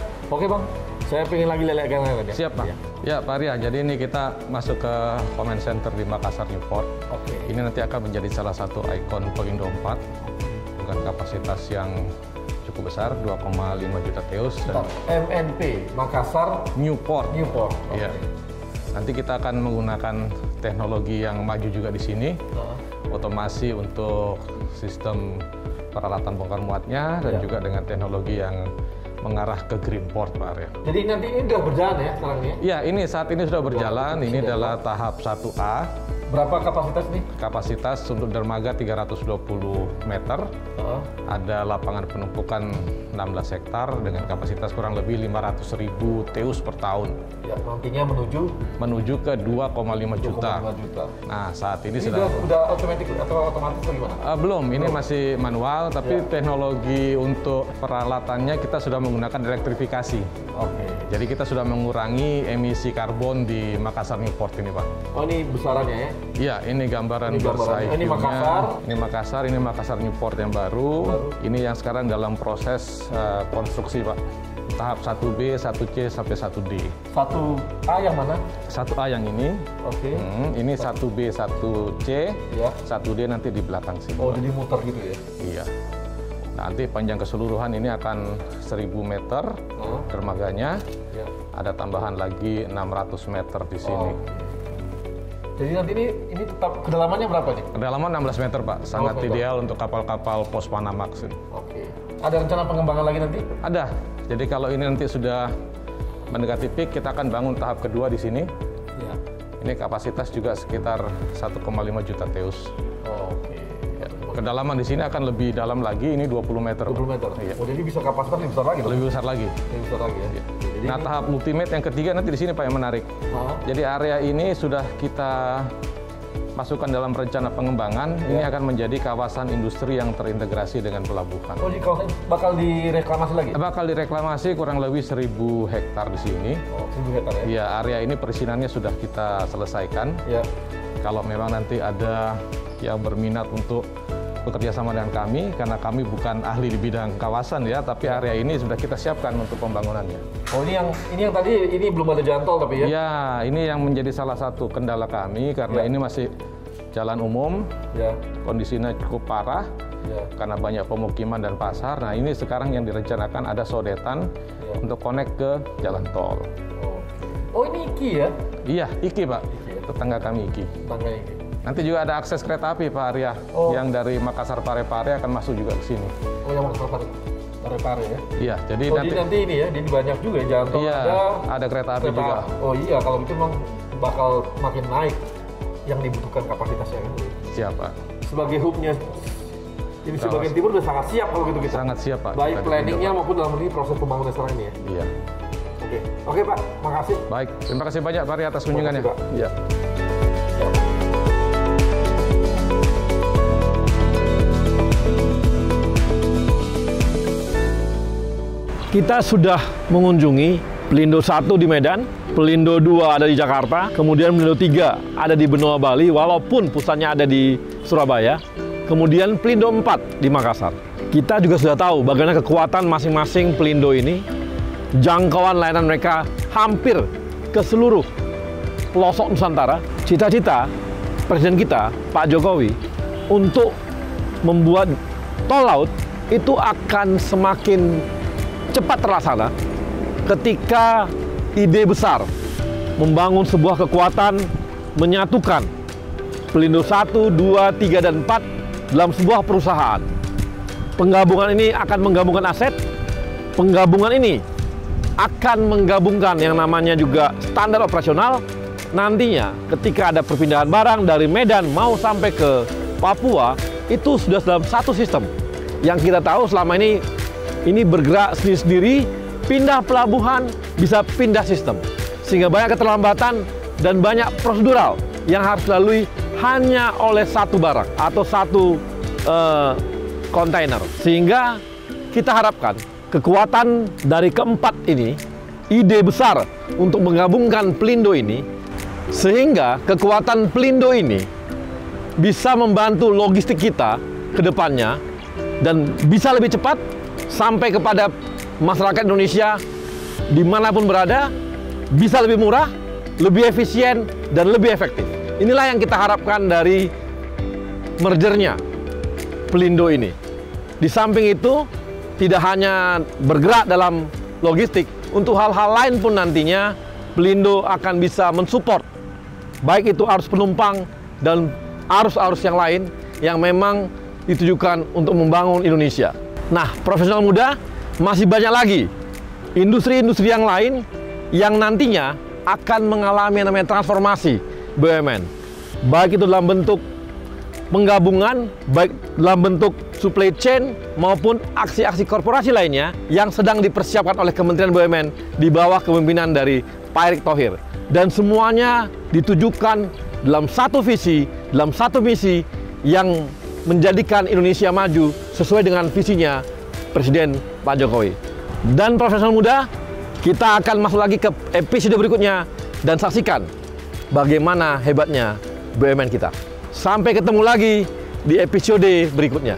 Speaker 1: Bang. Saya pengen lagi lelekan lagi.
Speaker 12: Siap, Bang. Ya, Pak Arya. Jadi ini kita masuk ke command center di Makassar Newport. Ini nanti akan menjadi salah satu ikon Pelindo 4 dengan kapasitas yang cukup besar, 2,5 juta teus. Dan
Speaker 1: MNP, Makassar
Speaker 12: Newport. Iya. Nanti kita akan menggunakan teknologi yang maju juga di sini, otomasi untuk sistem peralatan bongkar muatnya, dan juga dengan teknologi yang mengarah ke green port, Pak Arya.
Speaker 1: Jadi nanti ini sudah berjalan ya sekarang ini?
Speaker 12: Iya, ini saat ini sudah berjalan. Ini adalah tahap 1A.
Speaker 1: Berapa kapasitas nih?
Speaker 12: Kapasitas untuk dermaga 320 meter. Ada lapangan penumpukan 16 hektar dengan kapasitas kurang lebih 500.000 teus per tahun.
Speaker 1: Ya, nantinya menuju
Speaker 12: ke 2,5 juta. Nah, saat ini sudah
Speaker 1: otomatis atau otomatis atau gimana?
Speaker 12: Belum, ini masih manual, tapi teknologi untuk peralatannya kita sudah menggunakan elektrifikasi. Jadi kita sudah mengurangi emisi karbon di Makassar Newport ini, Pak.
Speaker 1: Oh, ini besarannya ya?
Speaker 12: Iya, ini gambaran bersaiz.
Speaker 1: Ini Makassar.
Speaker 12: Ini Makassar Newport yang baru. Ini yang sekarang dalam proses konstruksi, Pak. Tahap 1B, 1C, sampai 1D.
Speaker 1: 1A yang mana?
Speaker 12: 1A yang ini. Ini 1B, 1C, 1D nanti di belakang sini.
Speaker 1: Oh, jadi muter gitu ya?
Speaker 12: Iya. Nanti panjang keseluruhan ini akan 1000 meter dermaganya. Ada tambahan lagi 600 meter di sini.
Speaker 1: Jadi nanti ini tetap kedalamannya berapa nih?
Speaker 12: Kedalaman 16 meter, Pak. Sangat ideal untuk kapal-kapal pos Panamax.
Speaker 1: Ada rencana pengembangan lagi nanti?
Speaker 12: Ada. Jadi kalau ini nanti sudah mendekati peak, kita akan bangun tahap kedua di sini. Ini kapasitas juga sekitar 1,5 juta teus. Kedalaman di sini akan lebih dalam lagi, ini 20 meter.
Speaker 6: 20 meter? Iya. Oh, jadi bisa kapasitas lebih besar lagi?
Speaker 12: Lebih besar lagi.
Speaker 6: Lebih besar lagi ya?
Speaker 12: Iya. Nah, tahap ultimate yang ketiga nanti di sini Pak yang menarik. Jadi area ini sudah kita masukkan dalam rencana pengembangan, ini akan menjadi kawasan industri yang terintegrasi dengan pelabuhan.
Speaker 6: Oh, jadi bakal direklamasi lagi?
Speaker 12: Bakal direklamasi kurang lebih 1.000 hektar di sini.
Speaker 6: Oh, 1.000 hektar ya?
Speaker 12: Iya, area ini perizinannya sudah kita selesaikan.
Speaker 6: Ya.
Speaker 12: Kalau memang nanti ada yang berminat untuk bekerja sama dengan kami, karena kami bukan ahli di bidang kawasan ya, tapi area ini sudah kita siapkan untuk pembangunannya.
Speaker 6: Oh, ini yang tadi ini belum ada jalan tol tapi ya?
Speaker 12: Ya, ini yang menjadi salah satu kendala kami karena ini masih jalan umum, kondisinya cukup parah karena banyak pemukiman dan pasar. Nah, ini sekarang yang direncanakan ada sodetan untuk connect ke jalan tol.
Speaker 6: Oh, ini IKI ya?
Speaker 12: Iya, IKI Pak. Tetangga kami IKI.
Speaker 6: Tetangga IKI.
Speaker 12: Nanti juga ada akses kereta api Pak Arya, yang dari Makassar Parepare akan masuk juga ke sini.
Speaker 6: Oh, yang Makassar Parepare ya?
Speaker 12: Iya, jadi
Speaker 6: nanti ini ya, ini banyak juga ya jalan tol.
Speaker 12: Iya, ada kereta api juga.
Speaker 6: Oh iya, kalau gitu memang bakal makin naik yang dibutuhkan kapasitasnya itu.
Speaker 12: Siapa?
Speaker 6: Sebagai hubnya ini sebagian timur sudah sangat siap kalau gitu kita.
Speaker 12: Sangat siap Pak.
Speaker 6: Baik planningnya maupun dalam ini proses pembangunan sekarang ini ya.
Speaker 12: Iya.
Speaker 6: Oke Pak, makasih.
Speaker 12: Baik, terima kasih banyak Pak Arya atas kunjungannya. Iya.
Speaker 1: Kita sudah mengunjungi Pelindo 1 di Medan, Pelindo 2 ada di Jakarta, kemudian Pelindo 3 ada di Benoa Bali, walaupun pusatnya ada di Surabaya, kemudian Pelindo 4 di Makassar. Kita juga sudah tahu bagaimana kekuatan masing-masing Pelindo ini, jangkauan layanan mereka hampir ke seluruh pelosok Nusantara. Cita-cita Presiden kita, Pak Jokowi, untuk membuat tol laut itu akan semakin cepat terlaksana ketika ide besar membangun sebuah kekuatan menyatukan Pelindo 1, 2, 3, dan 4 dalam sebuah perusahaan. Penggabungan ini akan menggabungkan aset, penggabungan ini akan menggabungkan yang namanya juga standar operasional. Nantinya ketika ada perpindahan barang dari Medan mau sampai ke Papua, itu sudah dalam satu sistem. Yang kita tahu selama ini bergerak sendiri-sendiri, pindah pelabuhan, bisa pindah sistem. Sehingga banyak keterlambatan dan banyak prosedural yang harus dilalui hanya oleh satu barang atau satu kontainer. Sehingga kita harapkan kekuatan dari keempat ini, ide besar untuk menggabungkan Pelindo ini, sehingga kekuatan Pelindo ini bisa membantu logistik kita ke depannya dan bisa lebih cepat sampai kepada masyarakat Indonesia dimanapun berada, bisa lebih murah, lebih efisien, dan lebih efektif. Inilah yang kita harapkan dari mergernya Pelindo ini. Di samping itu, tidak hanya bergerak dalam logistik, untuk hal-hal lain pun nantinya Pelindo akan bisa mensupport, baik itu arus penumpang dan arus-arus yang lain yang memang ditujukan untuk membangun Indonesia. Nah, profesional muda masih banyak lagi industri-industri yang lain yang nantinya akan mengalami yang namanya transformasi BUMN. Baik itu dalam bentuk penggabungan, baik dalam bentuk supply chain maupun aksi-aksi korporasi lainnya yang sedang dipersiapkan oleh Kementerian BUMN di bawah kepemimpinan dari Pak Erick Thohir. Dan semuanya ditujukan dalam satu visi, dalam satu misi yang menjadikan Indonesia maju sesuai dengan visinya Presiden Pak Jokowi. Dan profesional muda, kita akan masuk lagi ke episode berikutnya dan saksikan bagaimana hebatnya BUMN kita. Sampai ketemu lagi di episode berikutnya.